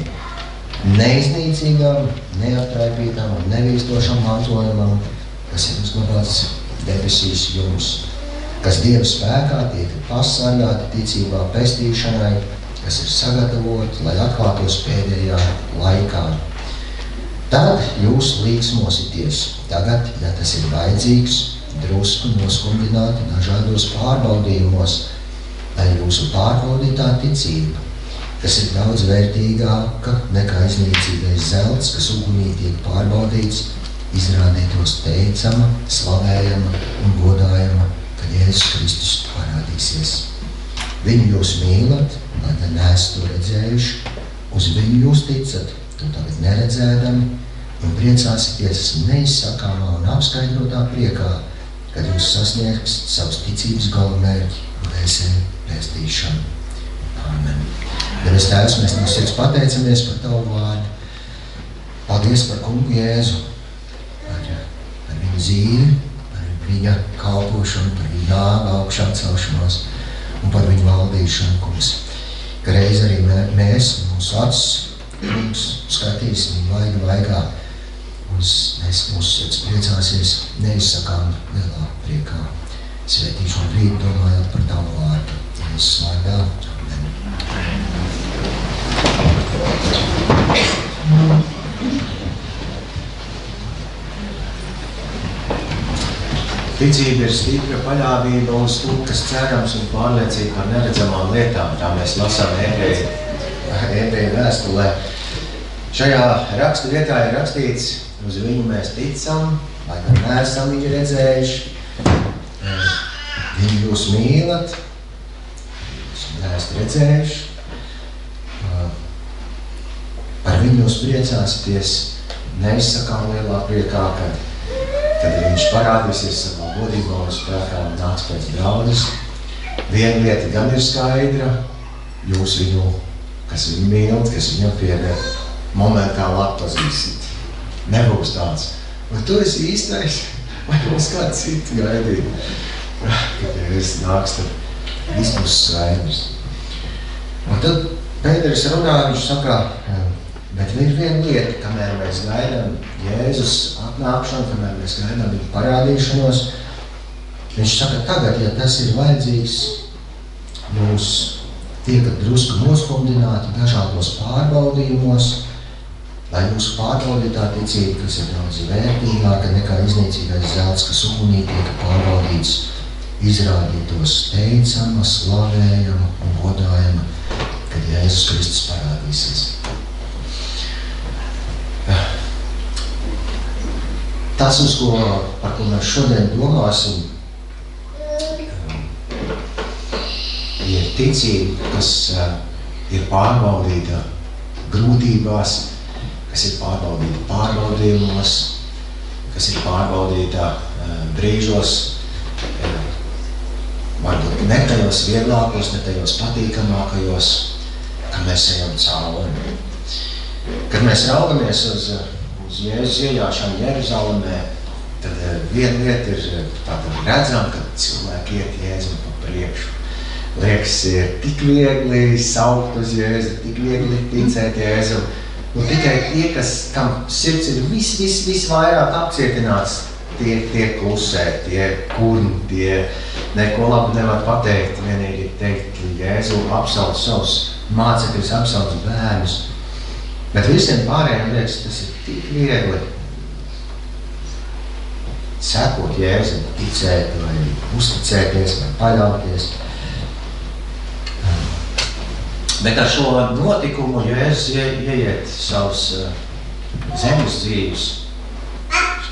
[SPEAKER 1] neiznīcīgam, neaptraipītam un nevīstošam mantojumam, kas ir uzglabāts debesīs jums, kas Dieva spēkā tiek pasargāti ticībā pestīšanai, kas ir sagatavoti, lai atklātos pēdējā laikā. Tad jūs līksmosities. Tagad, ja tas ir vajadzīgs, drusku noskumdināti dažādos pārbaudījumos, lai jūsu pārbaudītā ticība, kas ir daudz vērtīgāka nekā iznīcīgais zelts, kas ugunī tiek pārbaudīts, izrādītos teicama, slavējama un godājama, kad Jēzus Kristus parādīsies. Viņu jūs mīlat, lai gan neesat to redzējuši, uz viņu jūs ticat, to tagad neredzēdami, un priecāsieties neizsakāmā un apskaidrotā priekā, kad jūs sasniegsiet savus ticības galamērķi un dvēseli pestīšanu. Āmen. Debes Tēvs, mēs no sirds pateicamies par Tavu vārdu. Paldies par Kungu Jēzu, par viņu dzīvi, par viņa kalpošanu, par viņu nāvi, augšām celšanos un par viņu valdīšanu, Kungs. Ka reiz arī mēs, mūsu acis, Kungs, skatīsim viņu vaigā, mūsu sirds priecāsies neizsakām lielā priekā. Svētīšu un brīdi domājot par Tavu vārdu. Jēzus vārdā. Amen. Ticība ir stipra paļāvība uz to, kas cerams un pārliecība par neredzamām lietām. Tā mēs lasām Ebreju vēstulē. Šajā rakstu vietā ir rakstīts, uz viņu mēs ticam, lai gan neesam viņu redzējuši. Viņu jūs mīlat, jūs neesat redzējuši. Par viņu jūs priecāsieties neizsakām lielā priekā, kad viņš parādīsies savā godībā un spēkā un nāks pēc draudzes. Viena lieta gan ir skaidra, jūs viņu, kas viņu mīlat, kas viņam pieder, momentāli atpazīsit. Nebūs tāds, vai tu esi īstais, vai mums kāds citi gaidīt. Kad Jēzus nāks, tad viss būs skaidrs. Un tad Pēteris runā, viņš saka, bet ir viena lieta, kamēr mēs gaidām Jēzus atnākšanu, kamēr mēs gaidām viņa parādīšanos. Viņš saka, tagad, ja tas ir vajadzīgs, jūs tiekat drusku noskumdināti dažādos pārbaudījumos, lai jūsu pārbaudītā ticība, kas ir daudz vērtīgāka nekā iznīcīgais zelts, kas ugunī tiek pārbaudīts, izrādītos teicama, slavējama un godājama, kad Jēzus Kristus parādīsies. Tas, par ko mēs šodien domāsim, ir ticība, kas ir pārbaudīta grūtībās, kas ir pārbaudīta pārbaudījumos, kas ir pārbaudīta brīžos, varbūt ne tajos vieglākos, ne tajos patīkamākajos, kad mēs ejam cauri. Kad mēs raugamies uz Jēzus iejāšanu Jeruzalemē, tad viena lieta ir tāda redzama, kad cilvēki iet Jēzum pa priekšu. Liekas, ir tik viegli saukt uz Jēzu, tik viegli ticēt Jēzum. Un tikai tie, kam sirds ir visvairāk apcietināts, tie klusē, tie kurni, tie neko labi nevar pateikt. Vienīgi teikt, Jēzu apsauc savus mācekļus, apsauc bērnus. Bet visiem pārējiem liekas, tas ir tik viegli sekot Jēzum, ticēt vai uzticēties vai paļauties. Bet ar šo notikumu Jēzus ieiet savus zemes dzīves.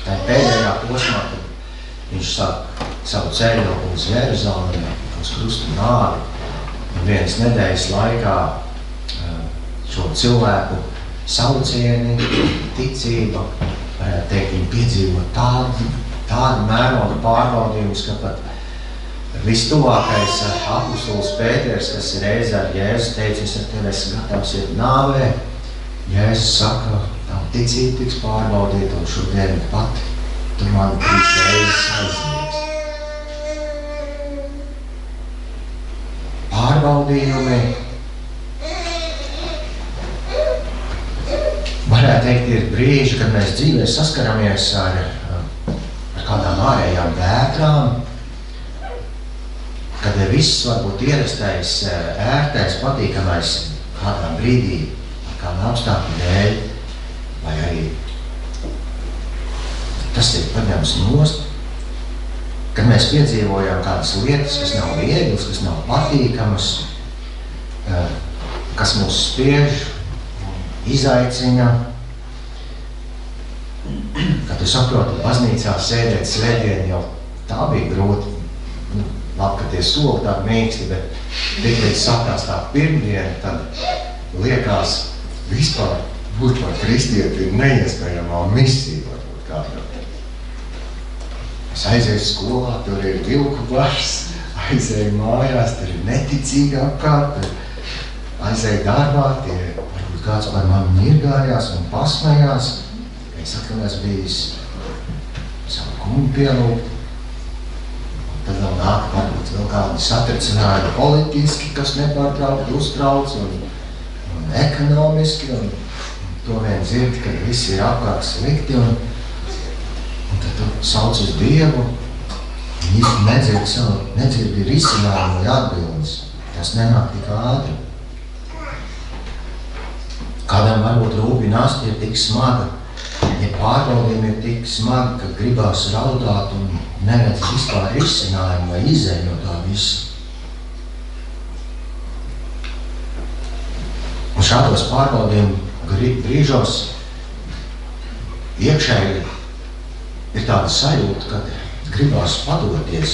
[SPEAKER 1] Tā pēdējā posmā, kad viņš sāk savu ceļu uz Jeruzalemē, uz krustu nāvi. Un vienas nedēļas laikā šo cilvēku saucieni, ticība, varētu teikt, viņi piedzīvo tādu mērogu pārbaudījumus, ka pat vistuvākais apustulis Pēteris, kas reiz ar Jēzu teica, es ar tevi esmu gatavs iet nāvē. Jēzus saka, tavu ticība tiks pārbaudīta, un šodien pat tu man 3 reizes aizniegs. Pārbaudījumi teikt, ir brīži, kad mēs dzīvē saskaramies ar kādām ārējām vētrām, kad viss varbūt ierastais, ērtais, patīkamais kādā brīdī, kādā apstākļu dēļ, vai arī tas ir paņemts nost, kad mēs piedzīvojam kādas lietas, kas nav vieglas, kas nav patīkamas, kas mūs spiež, izaicina, kad tu saproti, baznīcā sēdēt svētdien jau tā bija grūti, labi, ka tie soli tādi mīksti, bet tiklīdz sākās tā pirmdiena, tad liekas vispār būt par kristieti ir neiespējamā misija, varbūt kādā. Es aizēju skolā, tur ir vilku bars, aizēju mājās, tur ir neticīgi apkārt, aizēju darbā, tie varbūt kāds par mani nirgājās un pasmējās. Es atkal esmu bijis savu kungu pielūgt. Tad vēl nāk varbūt vēl kādi satricinājumi politiski, kas nepārtraukti uztrauc un ekonomiski, un to vien dzirdi, ka viss ir apkārt slikti, un tad tu sauc uz Dievu, un īsti nedzirdi risinājumu vai atbildes. Tas nenāk tik ātri. Kādam varbūt rūpi nasti ir tik smaga, ja pārbaudījumi ir tik smagi, ka gribās raudāt un neredz vispār risinājumu vai izēju no tā visu. Un šādos pārbaudījumu brīžos iekšēji ir tāda sajūta, kad gribās padoties.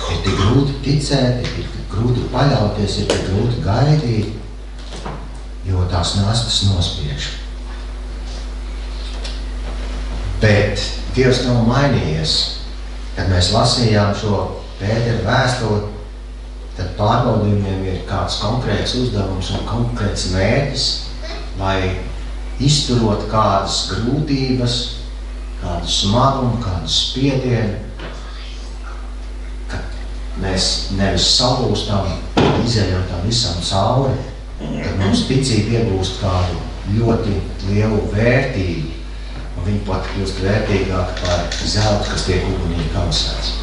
[SPEAKER 1] Ir tik grūti ticēt, ir tik grūti paļauties, ir tik grūti gaidīt, jo tās nastas nospiež. Bet Dievs nav mainījies. Kad mēs lasījām šo Pētera vēstuli, tad pārbaudījumiem ir kāds konkrēts uzdevums un konkrēts mērķis, lai izturot kādas grūtības, kādu smagumu, kādu spiedienu, mēs nevis salūstam, izējam tam visam cauri, tad mums ticība iegūst kādu ļoti lielu vērtību, un viņi pat kļūst vērtīgāk par zeltu, kas tiek ugunīgi kausēts.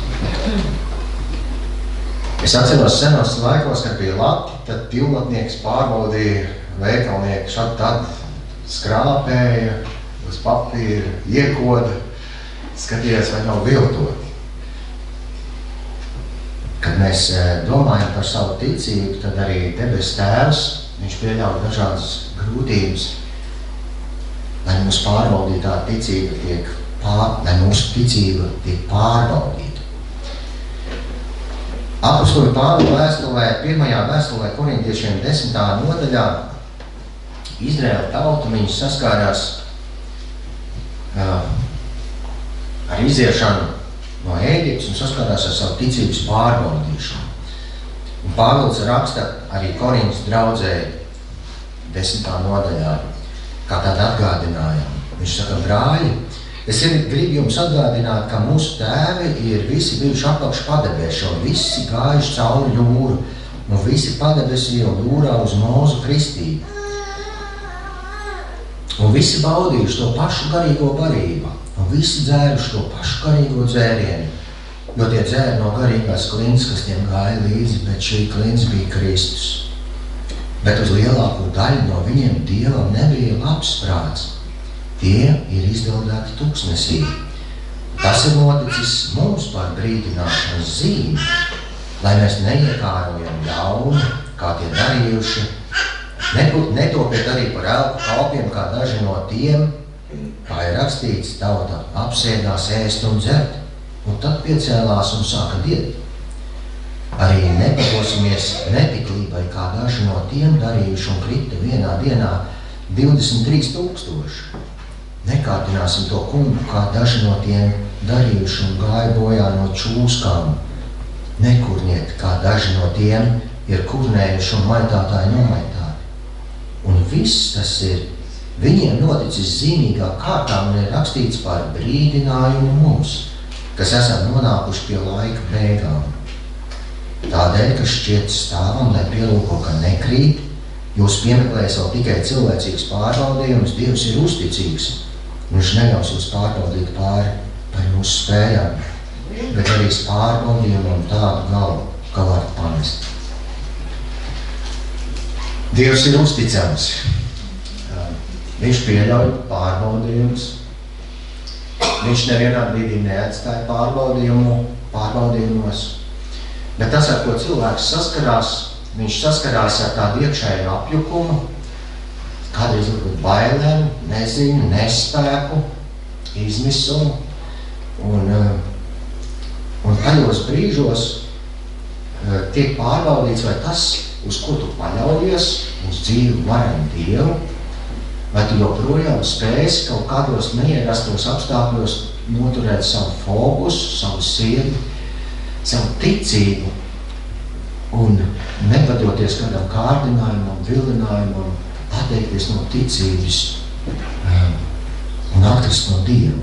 [SPEAKER 1] Es atceros senos laikos, kad bija lati, tad pilnatnieks pārbaudīja veikalnieku šad tad skrāpēja, uz papīra, iekoda, skatījās, vai nav viltoti. Kad mēs domājam par savu ticību, tad arī debes Tēvs, viņš pieļauj dažādas grūtības, lai mūsu pārbaudītā ticība lai mūsu ticība tiek pārbaudīta. Apostoļa Pāvila vēstulē, pirmajā vēstulē korintiešiem 10. nodaļā, Izraēla tauta viņus saskārās ar iziešanu no Ēģiptes un saskārās ar savu ticības pārbaudīšanu. Un Pāvils raksta arī Korintas draudzē 10. nodaļā, kā tāda atgādinājumu. Viņš saka, brāļi, es gribu jums atgādināt, ka mūsu tēvi ir visi bijuši apakš padebēšu, un visi gājuši cauri jūru, un visi padebesī un jūrā uz Mūzu kristību. Un visi baudījuši to pašu garīgo barību, un visi dzēruši to pašu garīgo dzērienu, jo tie dzēra no garīgās klints, kas tiem gāja līdzi, bet šī klints bija Kristus. Bet uz lielāko daļu no viņiem Dievam nebija labs prāts. Tie ir izdaldēti tuksnesī. Tas ir noticis mums par brīdināšanas zīmi, lai mēs neiekārojam ļaunu, kā tie darījuši, netopiet arī par elku kalpiem, kā daži no tiem, kā ir rakstīts, tauta apsēdās ēst un dzert, un tad piecēlās un sāka diet. Arī nepadosimies netiklībai, kā daži no tiem darījuši un krita vienā dienā 23 000. Nekārtināsim to kungu, kā daži no tiem darījuši un gāja bojā no čūskām. Nekurniet, kā daži no tiem ir kurnējuši un maitātāji nomaitāti. Un viss tas ir viņiem noticis zīmīgā kārtā un ir rakstīts par brīdinājumu mums, kas esam nonākuši pie laika beigām. Tādēļ, ka šķiet stāvam, lai pielūko, ka nekrīt, jūs piemeklējat vēl tikai cilvēcīgs pārbaudījums, Dievs ir uzticīgs. Viņš neļaus jūs pārbaudīt pāri par jūsu spējām, bet arī pārbaudījumu un tādu galu, ka varat pamest. Dievs ir uzticams. Viņš pieļauj pārbaudījumus. Viņš nevienā brīdī neatstāja pārbaudījumos. Bet tas, ar ko cilvēks saskarās, viņš saskarās ar tādu iekšēju apjukumu, kādreiz varbūt bailēm, neziņu, nespēku, izmisumu. Un tajos brīžos tiek pārbaudīts, vai tas, uz ko tu paļaujies, uz dzīvu varenu Dievu, vai tu joprojām spēsi kaut kādos neierastos apstākļos noturēt savu fokusu, savu sirdi, savu ticību un nevadoties kādam kārdinājumam, vilinājumam, atteikties no ticības un atkrist no Dieva.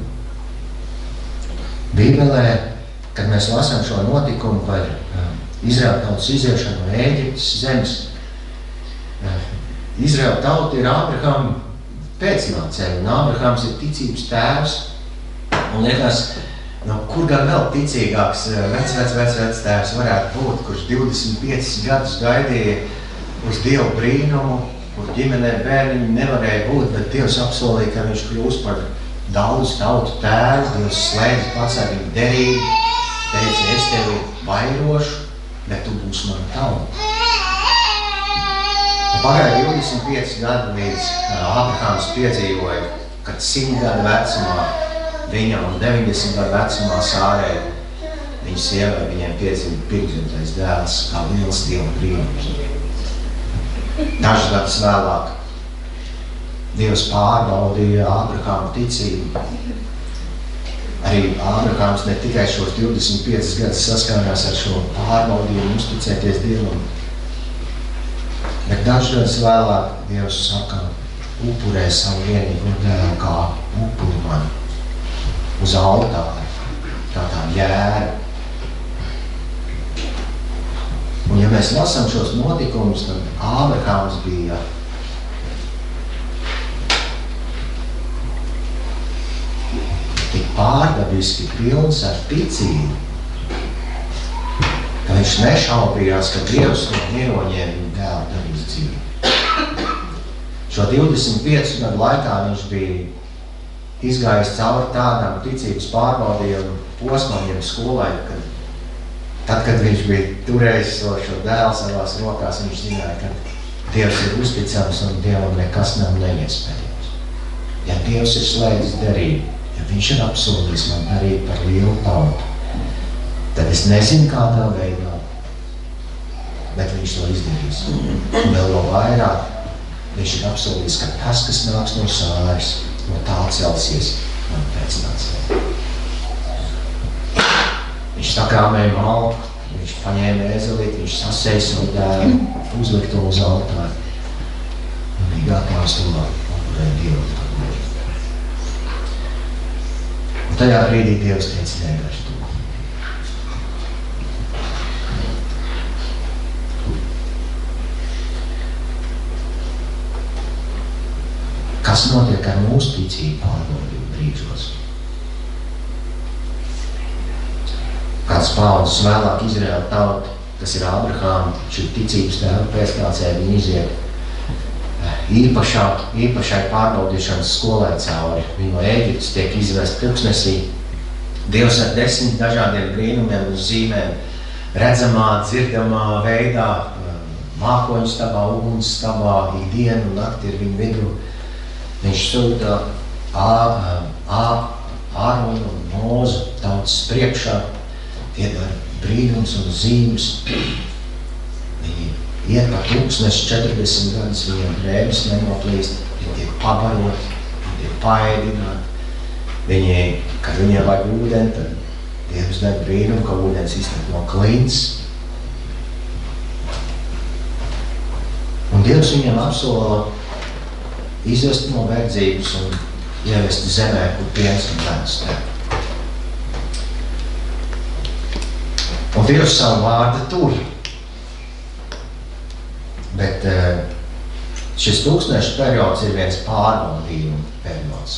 [SPEAKER 1] Bībelē, kad mēs lasām šo notikumu par Izraēla tautas iziešanu no Ēģiptes zemes, Izraēla tauta ir Ābrahama pēcnācēja, un Ābrahams ir ticības tēvs, un liekas, kur gan vēl ticīgāks vec tēvs varētu būt, kurš 25 gadus gaidīja uz Dievu brīnumu, kur ģimenē bērniņi nevarēja būt, bet Dievs apsolīja, ka viņš kļūs par daudz tautu tēvu, Dievs slēdz pats ar viņu derību, teica, es tevi vairošu, bet tu būsi mana tauta. Pagāja 25 gadi līdz Ābrahāms piedzīvoja, kad 100 gadu vecumā viņam un 90 gadu vecumā Sārai viņa sievai viņiem piedzima pirmsdzimtais dēls kā liels Dieva brīnums. Dažus gadus vēlāk Dievs pārbaudīja Ābrahāma ticību. Arī Ābrahāms ne tikai šos 25 gadus saskārās ar šo pārbaudījumu uzticēties Dievam, bet dažus gadus vēlāk Dievs saka, upurē savu vienīgo dēlu kā upuru man uz altāri, kā tā jēra. Un ja mēs lasām šos notikumus, tad Ābrahāms bija tik pārdabiski pilns ar ticību, ka viņš nešaubījās, ka Dievs no miroņiem viņu dēlu darīs dzīvi. Šo 25 gadu laikā viņš bija izgājis cauri tādām ticības pārbaudījumu posmam, jeb skolai, tad, kad viņš bija turējis šo dēlu savās rokās, viņš zināja, ka Dievs ir uzticams un Dievam nekas nav neiespējams. Ja Dievs ir slēdzis derību, ja viņš ir apsolījis man darīt par lielu tautu, tad es nezinu kādā veidā, bet viņš to izdarīs. Un vēl vairāk viņš ir apsolījis, ka tas, kas nāks no Sāras, no tā celsies man pēcnācēja. Viņš sakrāmēja malku, viņš paņēma ēzelīti, viņš sasēja savu dēlu, uzlika to uz altāri un bija gatavs to upurēt Dievam. Un tajā brīdī Dievs teica, nedarš to. Kas notiek ar mūsu ticību pārbaudījumu brīžos? Kāds paudzes vēlāk Izraēla tauta, kas ir Ābrahāma, šī ticības tēva pēcnācēja, viņi iziet īpašai pārbaudīšanas skolai cauri. Viņi no Ēģiptes tiek izvest tuksnesī. Dievs ar 10 dažādiem brīnumiem uz zīmēm, redzamā, dzirdamā veidā, mākoņu stabā, uguns stabā, dienu un nakti ir viņu vidū. Viņš sūta Āronu un Mūzu tautas priekšā, tie dara brīnums un zīmes. Viņi iet pa tūkstneši 40 gadus, viņiem drēbes nenoplīst, viņi tiek pabaroti, viņi tiek paēdināti. Kad viņiem vajag ūdeni, tad Dievs dara brīnumu, ka ūdens iztek no klints. Un Dievs viņiem apsola izvest no verdzības un ievest zemē, kur piens un medus tek. Un Dievs savu vārdu tur. Bet šis tūkstnešu periods ir viens pārbaudījuma periods.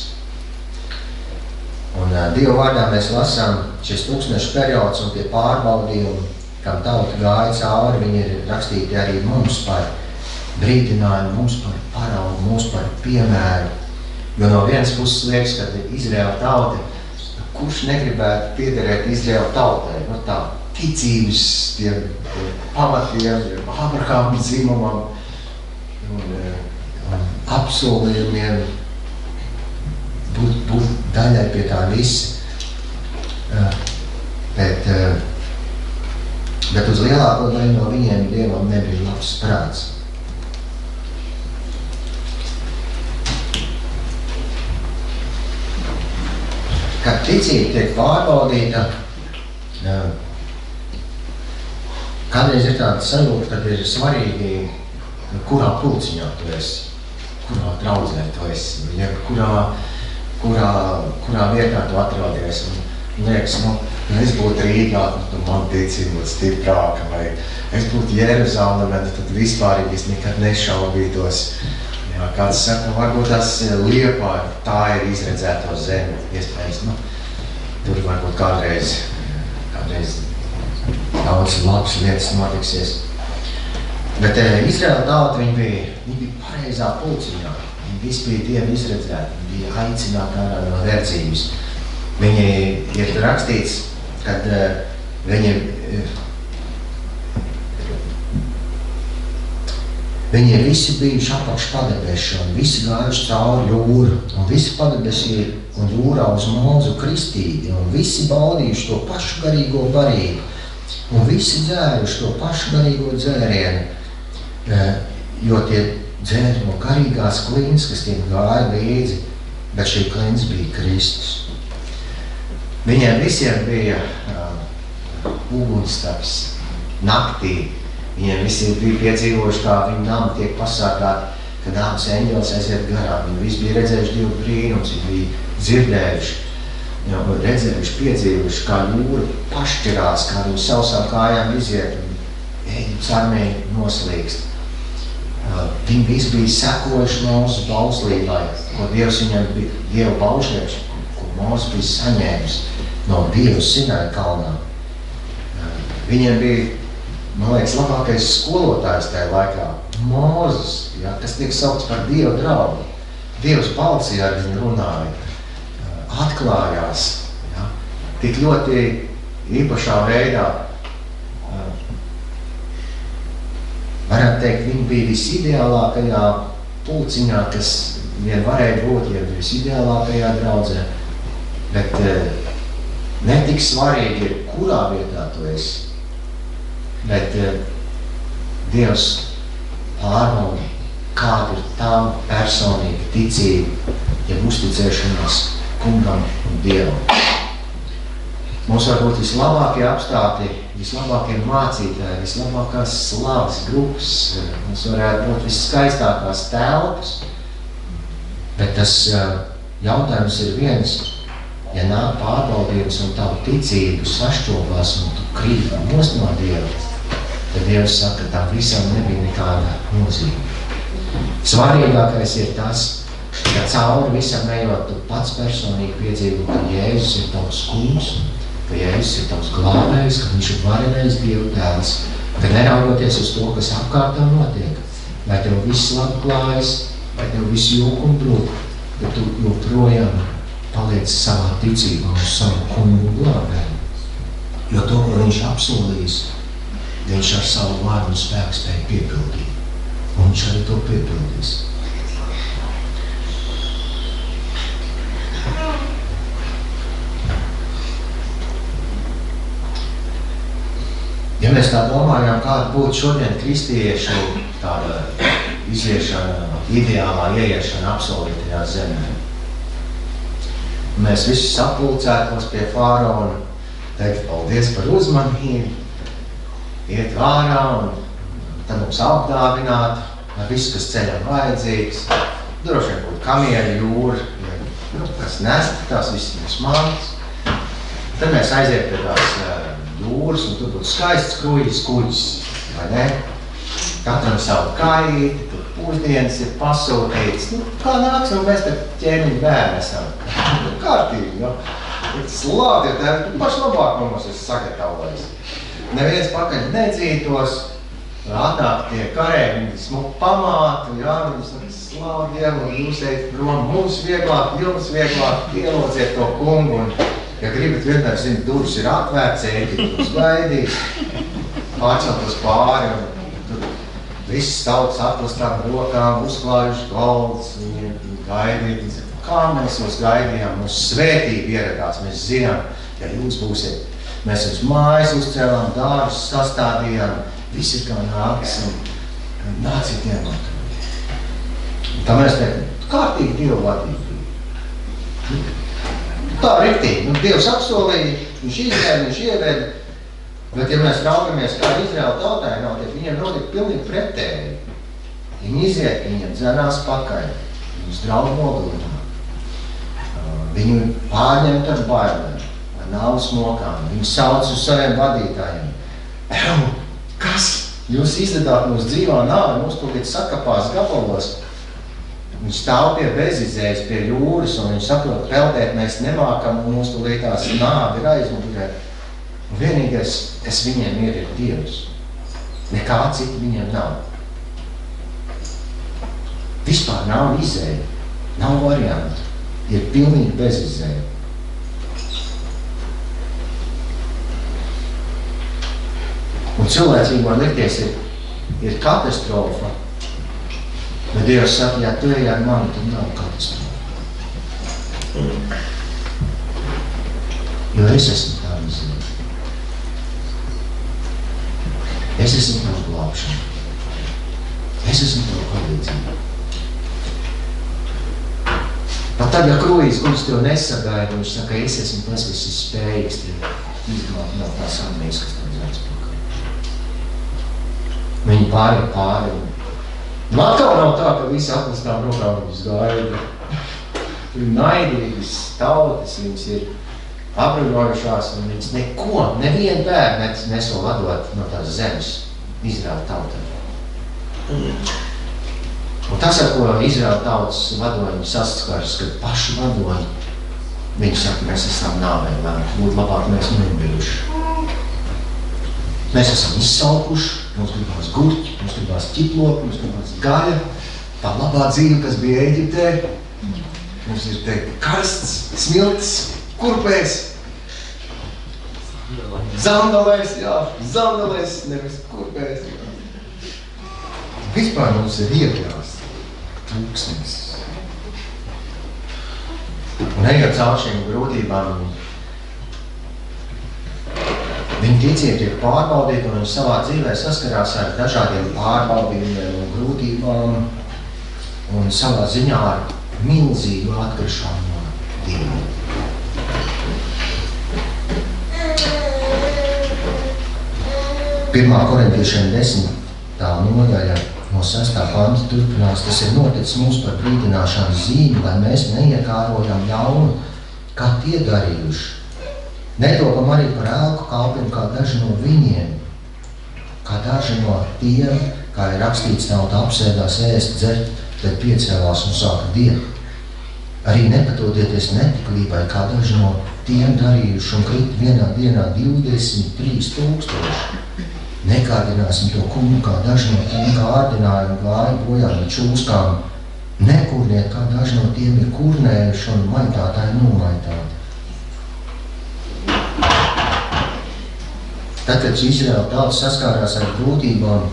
[SPEAKER 1] Un Dieva vārdā mēs lasām šis tūkstnešu periods un tie pārbaudījumi, kam tauta gāja cauri, viņi ir rakstīti arī mums par brīdinājumu, mums par paraugu, mums par piemēru. Jo no vienas puses liekas, ka Izraēla tauta, kurš negribētu piederēt Izraēla tautai, no tā ticības tiem pamatiem, Abrahāma dzimumam un apsolījumiem būt daļai pie tā visa. Bet uz lielāko daļu no viņiem Dievam nebija labs prāts. Kad ticība tiek pārbaudīta, kādreiz ir tāda sajūta, kad ir svarīgi, kurā pulciņā tu esi, kurā draudzē tu esi, ja kurā vietā tu atrodies. Un liekas, ja es būtu Rīgā, tad man ticība būtu stiprāka, vai es būtu Jeruzalemē, tad vispārīgi es nekad nešaubītos. Jā, kāds saka, varbūt tas Liepāja, tā ir izredzēto zeme, iespējams, tur varbūt kādreiz daudz labas lietas notiksies. Bet Izraēla tauta, viņi bija pareizā pulciņā, viņi visi bija Dievu izredzēti, viņi bija aicināti ārā no verdzības. Viņi ir rakstīts, kad viņi visi bijuši apakš padebešu un visi gājuši cauri jūru un visi padebesī un jūrā uz Mūzu kristīgi un visi baudījuši to pašu garīgo barību un visi dzēruši to pašu garīgo dzērienu, jo tie dzēri no garīgās klints, kas tiem gāja līdzi, bet šī klints bija Kristus. Viņiem visiem bija ugunstaks naktī. Viņiem visi bija piedzīvojuši, kā viņu nama tiek pasargāti, kad nāves eņģelis aiziet garām. Viņi visi bija redzējuši Dievu brīnums, viņi bija dzirdējuši, redzējuši, piedzīvojuši, kā jūra pašķirās, kā viņi sausām kājām iziet un Ēģiptes armija noslīkst. Viņi visi bija sekojuši Mūzes bauslībai, ko Dievs viņam bija, Dieva baušļieks, ko Mūzes bija saņēmis no Dieva Sinai kalnā. Viņiem bija, man liekas, labākais skolotājs tajā laikā, Mūzes, ja, kas tiek saukts par Dieva draugu. Dievs balsī ar viņu runāja, atklājās, ja, tik ļoti īpašā veidā. Varētu teikt, viņi bija visideālākajā pulciņā, kas vien varēja būt, ja visideālākajā draudzē, bet ne tik svarīgi ir, kurā vietā tu esi. Bet Dievs pārbauda, kāda ir tā personīga ticība, ja uzticēšanās kungam un Dievam. Mums var būt vislabākie apstākļi, vislabākie mācītāji, vislabākās slavas grupas, mums varētu būt visskaistākās telpas, bet tas jautājums ir viens, ja nāk pārbaudījums un tavu ticību sašķobās un tu krīt nost no Dieva, tad Dievs saka, ka tam visam nebija nekāda nozīme. Svarīgākais ir tas, ka cauri visam ejot, tu pats personīgi piedzīvo, ka Jēzus ir tavs kungs, ka Jēzus ir tavs glābējs, ka viņš ir varenais Dieva tēls, ka neraugoties uz to, kas apkārt tam notiek, vai tev viss labi klājas, vai tev viss jūk un brūk, bet tu joprojām paliec savā ticībā uz savu kungu glābēju. Jo to, ko viņš apsolījis, viņš ar savu vārdu un spēku spēja piepildīt. Un viņš arī to piepildīs. Ja mēs tā domājām, kāda būtu šodien kristiešu tāda iziešana, ideālā ieiešana apsolītajā zemē, mēs visi sapulcētos pie faraona, teikt paldies par uzmanību, iet vārā un tad mums apdāvināt ar visu, kas ceļam vajadzīgs. Droši vien būtu kamieļa jūra, kas nest, tās visas mūs mantas. Tad mēs aiziet pie tās jūras, un tur būtu skaists kruīzes kuģis, vai ne? Katram savu kaīti, tur pusdienas ir pasūtīts. Nu, kā nāks, un mēs tad ķēmiņu bērni esam. Kārtīgi, nu. Tas labi, jo tā ir paši labāk mums esi sagatavojis. Neviens pakaļ nedzītos, atnāk tie karēji, viņi smuku pamātu, jā, viņi saka, slavu Dievu, un jūs ejat prom, mums vieglāk, jums vieglāk, ielūdziet to kungu, un, ja gribat vienmēr zinu, durvis ir atvērts, ēdīt, uz gaidīt, pārceltos pāri, un tur viss tautas atklastām rokām, uzklājuši galds, viņi gaidīt, kā mēs jūs gaidījām, mūsu svētība ieradās, mēs zinām, ja jūs būsiet. Mēs jums mājas uzcēlām, dārzus sastādījām, viss ir kā nāks, un nāciet ienāk. Tā mēs teikam, kārtīgi Dievu vadību. Tā riktīgi, nu Dievs apsolīja, viņš izvēl, viņš ieved, bet ja mēs raugamies, kā Izraela tautai notiek, viņiem notiek pilnīgi pretēji. Viņi iziet, viņiem dzenās pakaļ, viņus draud nogludināt. Viņu pārņemt ar bailēm, ar nāvas mokām, viņu sauc uz saviem vadītājiem. Kas? Jūs izvedāt mūs dzīvā nāvi, mūs tūlīt sakapās gabalos. Viņš stāv pie bezizējas, pie jūras, un viņš saprot, peldēt mēs nemākam, un mūs tūlītās nāvi ir aizmugurē. Un vienīgais, kas viņiem ir Dievs. Nekā cita viņiem nav. Vispār nav izēja, nav variantu. Ir pilnīgi bezizēja. Un cilvēcīgo likties ir katastrofa. Bet Dievs saka, ja tu ej ar mani, tad nav katastrofa. Jo es esmu tā izēja. Es esmu tā glābšana. Es esmu tā palīdzība. Pat tad, ja kruīzes kuģis tev nesagaida, viņš saka, es esmu tas, kas ir spējīgs tev izglābt no tās armijas, kas tev dzērs pakaļ. Viņi pāri. Nu, atkal nav tā, ka visi atklastām rokām viņus gaida. Viņi naidīgas tautas, viņas ir apbruņojušās, un viņas neko, nevienu bērnu nesol atdot no tās zemes Izraela tautai. Un tas, ar ko Izraela tautas vadoņi saskars, kad paši vadoņi, viņi saka, mēs esam nāvē, būtu labāk mēs nebijuši. Mēs esam izsalkuši, mums gribās gurķi, mums gribās ķiploki, mums gribās gaļa, tā labā dzīve, kas bija Ēģiptē. Mums ir te karsts, smilts, kurpēs, zandalēs, nevis kurpēs. Vispār mums ir iekļās tūkstnes. Un ejot caur šīm grūtībām, viņa ticība tiek pārbaudīta, un viņa savā dzīvē saskarās ar dažādiem pārbaudījumiem un grūtībām, un savā ziņā ar milzīgu atkrišanu no Dieva. Pirmā Korintiešiem 10. nodaļa no 6. panta turpinās, tas ir noticis mums par brīdināšanu zīmi, lai mēs neiekārojam ļaunu, kā tie darījuši. Netopam arī par elku kalpiem, kā daži no viņiem, kā daži no tiem, kā ir rakstīts, tauta apsēdās ēst, dzert, tad piecēlās un sāka diegt. Arī nepatodieties netiklībai, kā daži no tiem darījuši un krīt vienā dienā 23,000. Nekārdināsim to kungu, kā daži no tiem kārdināja un gāja bojā no čūskām. Nekurniet, kā daži no tiem ir kurnējuši un maitātāji nomaitāti. Tad, kad Izraela tauta saskārās ar grūtībām,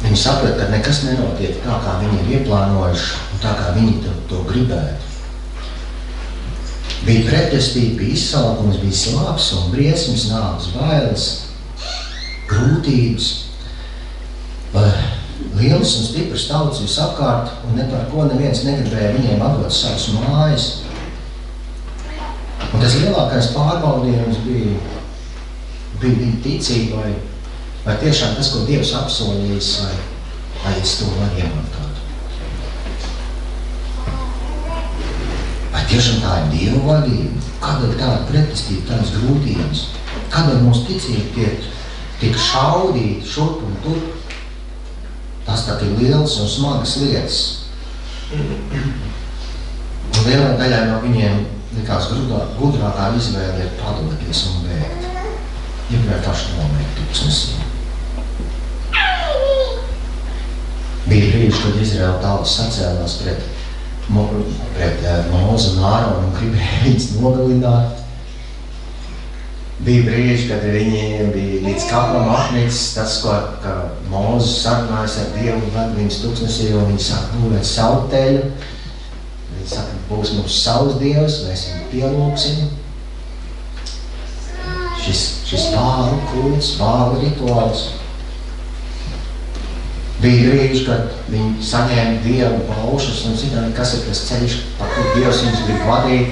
[SPEAKER 1] viņi saprata, ka nekas nenotiek tā, kā viņi ir ieplānojuši un tā, kā viņi to gribētu. Bija pretestība, bija izsalkums, bija slāps un briesmas, nāves bailes, grūtības, lielas un stipras tautas visapkārt, un ne par ko neviens negribēja viņiem atdot savas mājas. Un tas lielākais pārbaudījums bija viņa ticība, vai tiešām tas, ko Dievs apsolījis, vai es to varu iemantot. Tiešām tā ir Dieva vadība. Kādēļ tāda pretestība, tādas grūtības? Kādēļ mūsu ticība tiek šaudīta šurp un turp? Tas tā ir liels un smagas lietas. Un lielai daļai no viņiem likās gudrākā izvēle ir padoties un bēgt. Vienkārši nomēgt tūkstnesī. Bija brīži, kad Izraēla tautas sacēlās pret Mozu un Āronu un gribēja viņus nogalināt. Bija brīži, kad viņi bija līdz kaplam apnicis tas, ka Mozus sarunājas ar Dievu, ved viņus tūkstnesī, un viņi sāk būvēt savu teļu. Viņi saka, būs mums savs Dievs, mēs viņu pielūksim. Šis vālu kults, vālu rituāls. Bija brīži, kad viņi saņēma Dievu paušas un zināja, kas ir tas ceļš, pa kur Dievs viņus grib vadīt.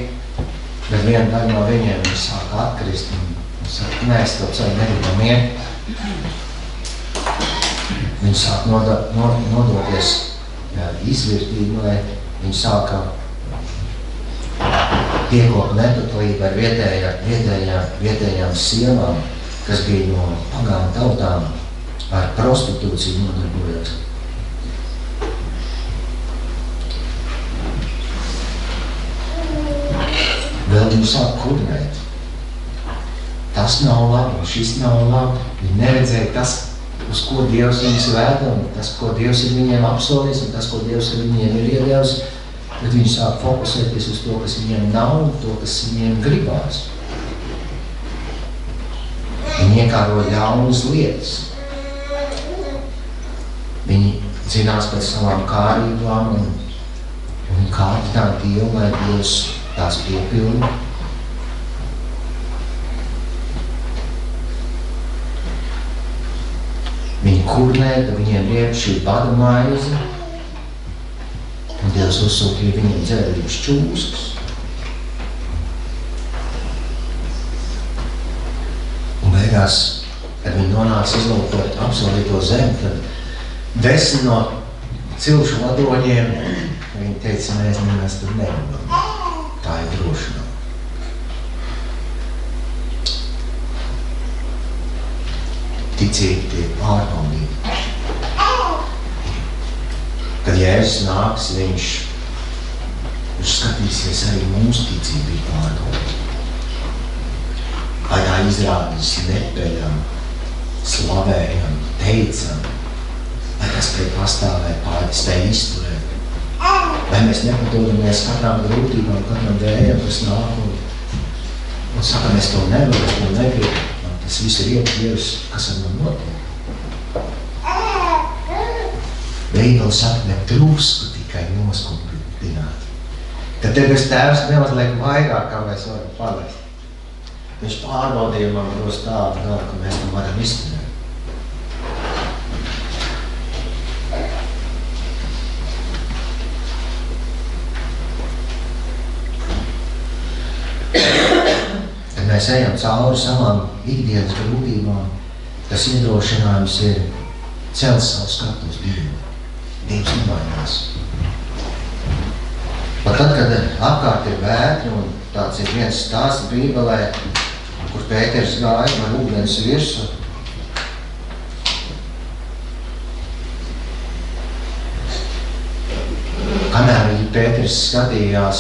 [SPEAKER 1] Bet viena daļa no viņiem viņi sāk atkrist un saka, nē, es to ceļu negribam iet. Viņi sāk nodoties izvirtībā, viņi sāka piekopt nepatlību ar vietējām sievām, kas bija no pagānu tautām, ar prostitūciju nodarbojās. Vēl viņi sāk kurnēt. Tas nav labi, šis nav labi. Viņi neredzēja tas, uz ko Dievs viņus vēda, un tas, ko Dievs ir viņiem apsolījis, un tas, ko Dievs ir viņiem ir iedevis, bet viņi sāk fokusēties uz to, kas viņiem nav, un to, kas viņiem gribās. Viņi iekāro ļaunas lietas. Viņi zinās pēc savām kārībām un kārdinā Dievu, lai Dievs tās piepilda. Viņi kurnē, ka viņiem riep šī bada maize, un Dievs uzsūtīja viņiem dzērības čūskas. Un beigās, kad viņi nonāca izlūkot apsolīto zemi, tad 10 no cilšu vadoņiem, viņi teica, mēs tur negribam. Tā ir droši nav. Ticība tiek pārbaudīta. Kad Jēzus nāks, viņš skatīsies arī mūsu ticību pārbaudīt. Vai tā izrādīs nepeļam, slavējam, teicam, vai tas spēj pastāvēt, spēj izturēt. Vai mēs nepadodamies katram grūtībām, katram vējam, kas nāk un saka, mēs to nevaram, es to negribu. Tas viss ir Dievs, kas ar man notiek. Bībele saka, ne drusku tikai noskupināt. Tad debes Tēvs neuzliek vairāk, kā mēs varam palaist. Viņš pārbaudījumam dos tādu garu, ka mēs to varam izturēt. Kad mēs ejam cauri savām ikdienas grūtībām, tas iedrošinājums ir celt savu skatu uz Dievu. Dievs nemainās. Pat tad, kad apkārt ir vētri, un tāds ir viens stāsts Bībelē, kur Pēters gāja par ūdens virsu, kamēr Pēters skatījās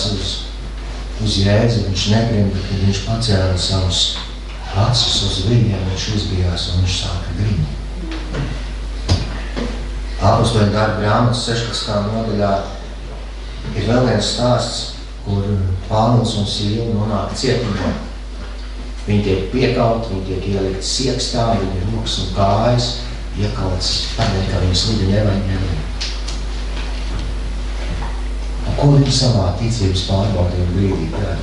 [SPEAKER 1] uz Jēzu, viņš negrimba, kad viņš pacēla savus acis uz viņiem, viņš uzbijās un viņš sāka griņu. Apostoļu darba grāmatas 16. nodaļā ir vēl viens stāsts, kur Pāvils un Sīla nonāk cietumā. Viņi tiek piekauti, viņi tiek ielikt siekstā, viņi rokas un kājas, iekauts tādēļ, ka viņi sludina evaņģēliju. Un ko viņi savā ticības pārbaudījuma brīdī dara?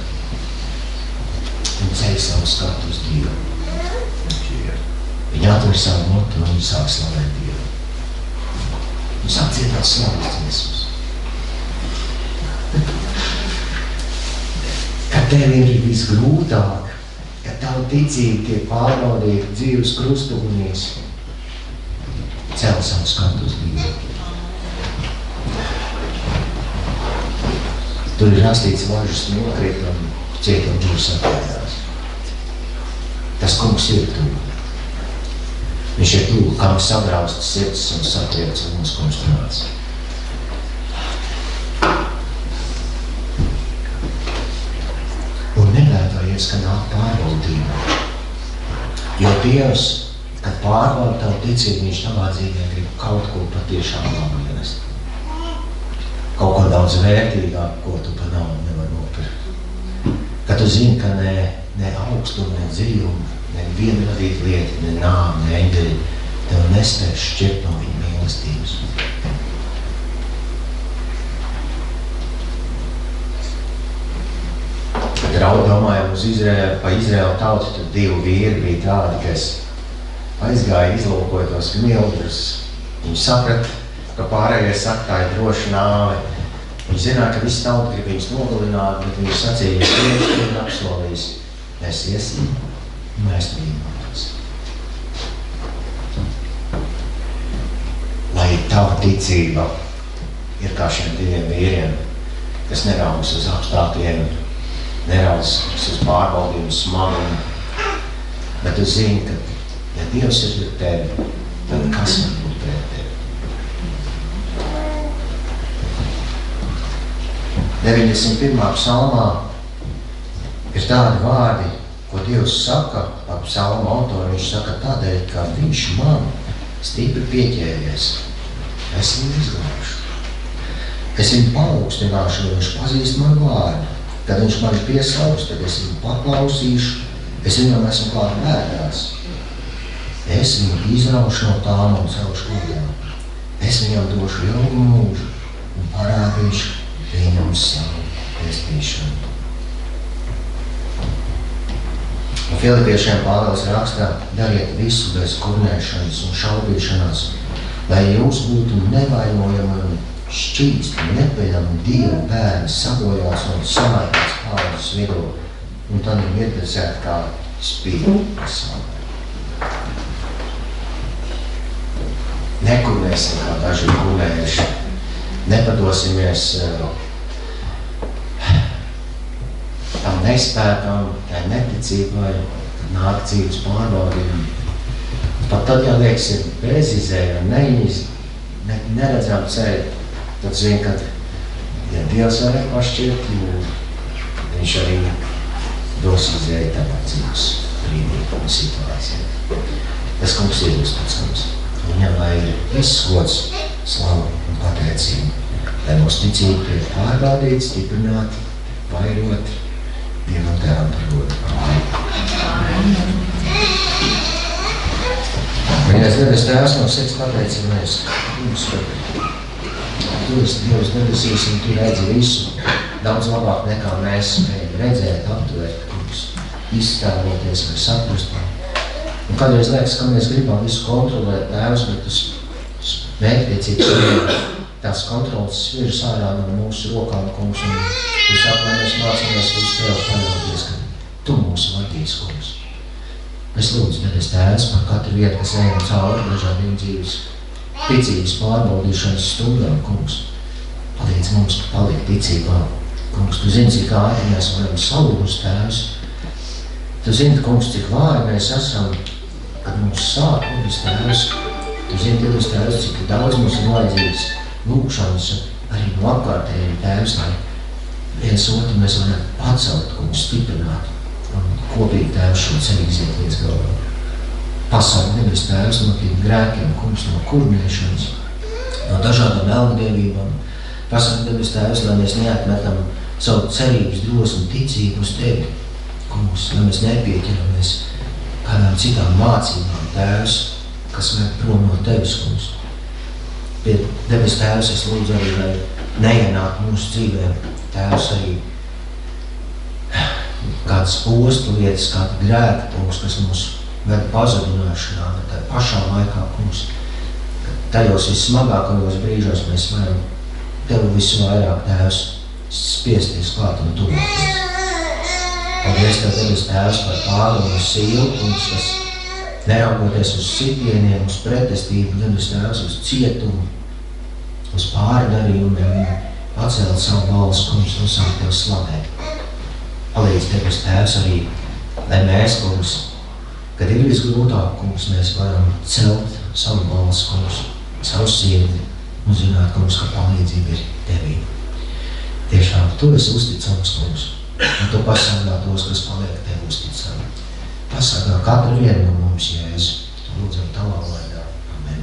[SPEAKER 1] Viņi ceļ savu skatu uz Dievu. Viņi atver savu motu un viņi sāk slavēt Dievu. Viņi sāk dziedāt slavas dziesmas. Kad tev ir visgrūtāk, kad tavu ticību tiek pārbaudīta dzīves krustugunīs, cel savu skatu uz Dievu. Tur ir rastīts važas nokrīt un cietam mūs atvērdās. Tas kungs ir tuvu. Viņš ir tuvu, kam sadraustas sirds un satriec un mūsu kungs nāc. Un nevētojies, ka nāk pārbaudība. Jo Dievs, kad pārbauda tavu ticību, viņš tavā dzīvē grib kaut ko patiešām labu ienest. Kaut ko daudz vērtīgāk, ko tu par naudu nevar nopirkt. Kad tu zini, ka ne augstumu, ne dziļumu, ne vienradīt lieti, ne nāvi, ne eņģeļi tev nespēj šķirt no viņa mīlestības. Kad domājam uz Izraēlu tautu, tad 2 vīri bija tādi, kas aizgāja izlūkot tos gmildrus. Viņi saprata, ka pārējie saka, tā ir droša nāve. Viņi zināja, ka visi tauta grib viņus nogalināt, bet viņi sacīja, ja Dievs ir apsolījis, mēs iesim, mēs to iemantosim. Lai tava ticība ir kā šiem 2 vīriem, kas neraugas uz apstākļiem, neraugas uz pārbaudījumu smagumu, bet tu zini, ka ja Dievs ir pret tevi, tad kas var būt pret tevi? 91. psalmā ir tādi vārdi, ko Dievs saka par psalmu autoru. Viņš saka tādēļ, ka viņš man stipri pieķēries. Es viņu izglābšu. Es viņu paaugstināšu, jo viņš pazīst manu vārdu. Kad viņš mani piesauks, tad es viņu paklausīšu. Es viņam esmu klāt bēdās. Es viņu izraušu no tām un celšu godā. Es viņam došu ilgu mūžu un parādīšu viņam savu pestīšanu. Un Filipiešiem Pāvils rakstā, dariet visu bez kurnēšanas un šaubīšanās, lai jūs būtu nevainojami un šķīsti, nepeļami Dieva bērni, sabojāts un samaitāts paudzes vidū, un tad viņi iedezēt kā spīti pasaulē. Nekurnēsim kā daži kurnējuši, nepadosimies tam nespēkam, tai neticībai, kad nāk dzīves pārbaudījumi. Pat tad, ja liekas, ir bezizēja, neredzām ceļu, tad zini, kad, ja Dievs var pašķirt jūru, viņš arī dos izēju tavā dzīves brīdī un situācijā. Tas kungs ir uz pēc mums. Viņam lai ir viss gods, slavu un pateicību, lai mūsu ticība tiek pārbaudīt, stiprināt, vairot, Dievam Tēvam par godu. Mīļais debes Tēvs, no sirds pateicamies jums, ka tu esi Dievs debesīs un tu redzi visu daudz labāk nekā mēs spējam redzēt, aptvert, kungs, izstāvoties vai saprast. Un kādreiz liekas, ka mēs gribam visu kontrolēt, Tēvs, bet tas mērķtiecības tās kontrolas svirs ārā no mūsu rokām, kungs, un tu saka, lai mēs mācāmies uz Tev paļauties, ka Tu mūs vadīs, kungs. Es lūdzu, debes Tēvs, par katru vietu, kas ejam cauri dažādiem dzīves ticības pārbaudīšanas stundām, kungs. Palīdz mums palikt ticībā, kungs. Tu zini, cik ātri mēs varam salūst, Tēvs. Tu zini, kungs, cik vāri mēs esam, kad mums sāk, debes Tēvs. Tu zini, debes Tēvs, cik daudz mums ir vajadzīgs lūkšanas arī no apkārtējiem, Tēvs, lai viens otru mēs varam pacelt, kungs, stiprināt un kopīgi, Tēvs, šo ceļu iziet līdz galvam. Pasaka, debes Tēvs, no tiem grēkiem, kungs, no kurnēšanas, no dažādām elgdievībām. Pasaka, debes Tēvs, lai mēs neatmetam savu cerības, drosmu, ticību uz Tevi, kungs, lai mēs nepieķeramies kādām citām mācībām, Tēvs, kas ved prom no Tevis, kungs. Pie debes Tēvs, es lūdzu arī, lai neienāk mūsu dzīvēm, Tēvs, arī kādas postu lietas, kāda grēka, kungs, kas mūs ved pazudināšanā, bet tā pašā laikā, kungs, tajos vissmagākajos brīžos mēs varam Tev visu vairāk, Tēvs, spiesties klāt un tuvoties. Paldies Tev, debes Tēvs, par Pāvilu un Sīlu, kungs, kas neraugoties uz sitieniem, uz pretestību, debes Tēvs, uz cietumu, uz pārdarījumiem, pacelt savu balsi, kungs, un sāk Tev slavēt. Palīdz Debes Tēvs arī, lai mēs, kungs, kad ir visgrūtāk, kungs, mēs varam celt savu balsi, kungs, savu sirdi un zināt, kungs, ka palīdzība ir Tevī. Tiešām, Tu esi uzticams, kungs, un Tu pasargā tos, kas paliek Tev uzticami. Pasargā katru vienu no mums, Jēzu, lūdzam Tavā vārdā. Amen.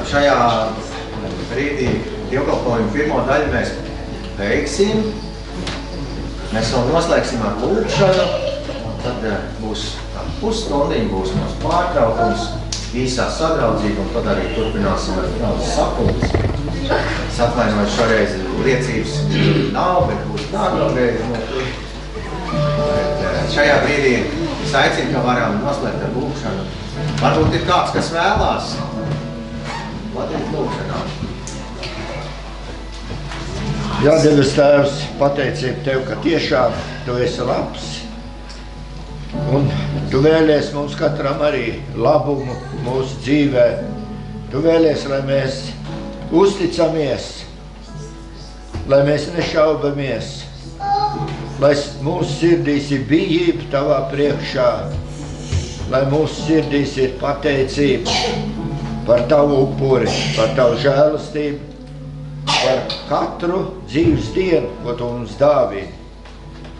[SPEAKER 1] Šajā brīdī dievkalpojumu pirmo daļu mēs beigsim. Mēs vēl noslēgsim ar lūkšanu, un tad būs pusstundiņa, būs mūsu pārtraukums, īsā sadraudzība, un tad arī turpināsim ar draudzes sapulci. Es atvainojos šoreiz liecības nav, bet būs nākamreiz. Šajā brīdī es aicinu, ka varam noslēgt ar lūkšanu. Varbūt ir kāds, kas vēlās. Vadīt lūkšanā.
[SPEAKER 2] Jā, Debes Tēvs, pateicību Tev, ka tiešām Tu esi labs. Un Tu vēlies mums katram arī labumu mūsu dzīvē. Tu vēlies, lai mēs uzticamies, lai mēs nešaubamies, lai mūsu sirdīs ir bijība Tavā priekšā, lai mūsu sirdīs ir pateicība par Tavu upuri, par Tavu žēlastību, par katru dzīves dienu, ko Tu mums dāvini.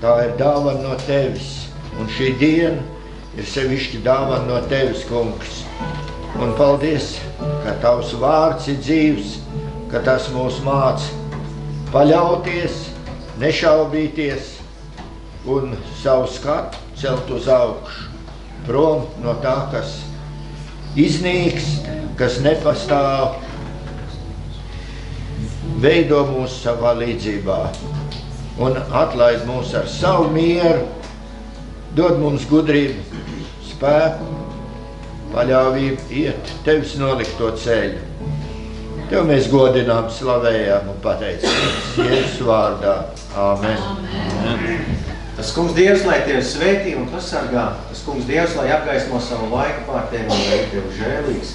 [SPEAKER 2] Tā ir dāvana no Tevis, un šī diena ir sevišķi dāvana no Tevis, Kungs. Un paldies, ka Tavs vārds ir dzīvs, ka tas mūs māca paļauties, nešaubīties un savu skatu celt uz augšu, prom no tā, kas iznīkst, kas nepastāv, veido mūs savā līdzībā un atlaid mūs ar savu mieru, dod mums gudrību, spēku, paļāvību iet Tevis nolikto ceļu. Tev mēs godinām, slavējām un pateicāmies Jēzus vārdā. Āmen.
[SPEAKER 1] Amen. Tas Kungs Dievs, lai Tevi svētī un pasargā. Tas Kungs Dievs, lai apgaismo savu laiku pār Tevi un lai Tevi žēlīgs.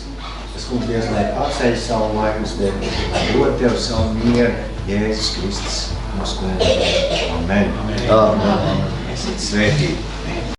[SPEAKER 1] Tas Kungs Dievs, lai atceļ savu laiku uz Tevi, lai dod Tevi savu mieru. Jēzus Kristus, mūsu Kungs. Amen.
[SPEAKER 2] Amen.
[SPEAKER 1] Esiet svētīti.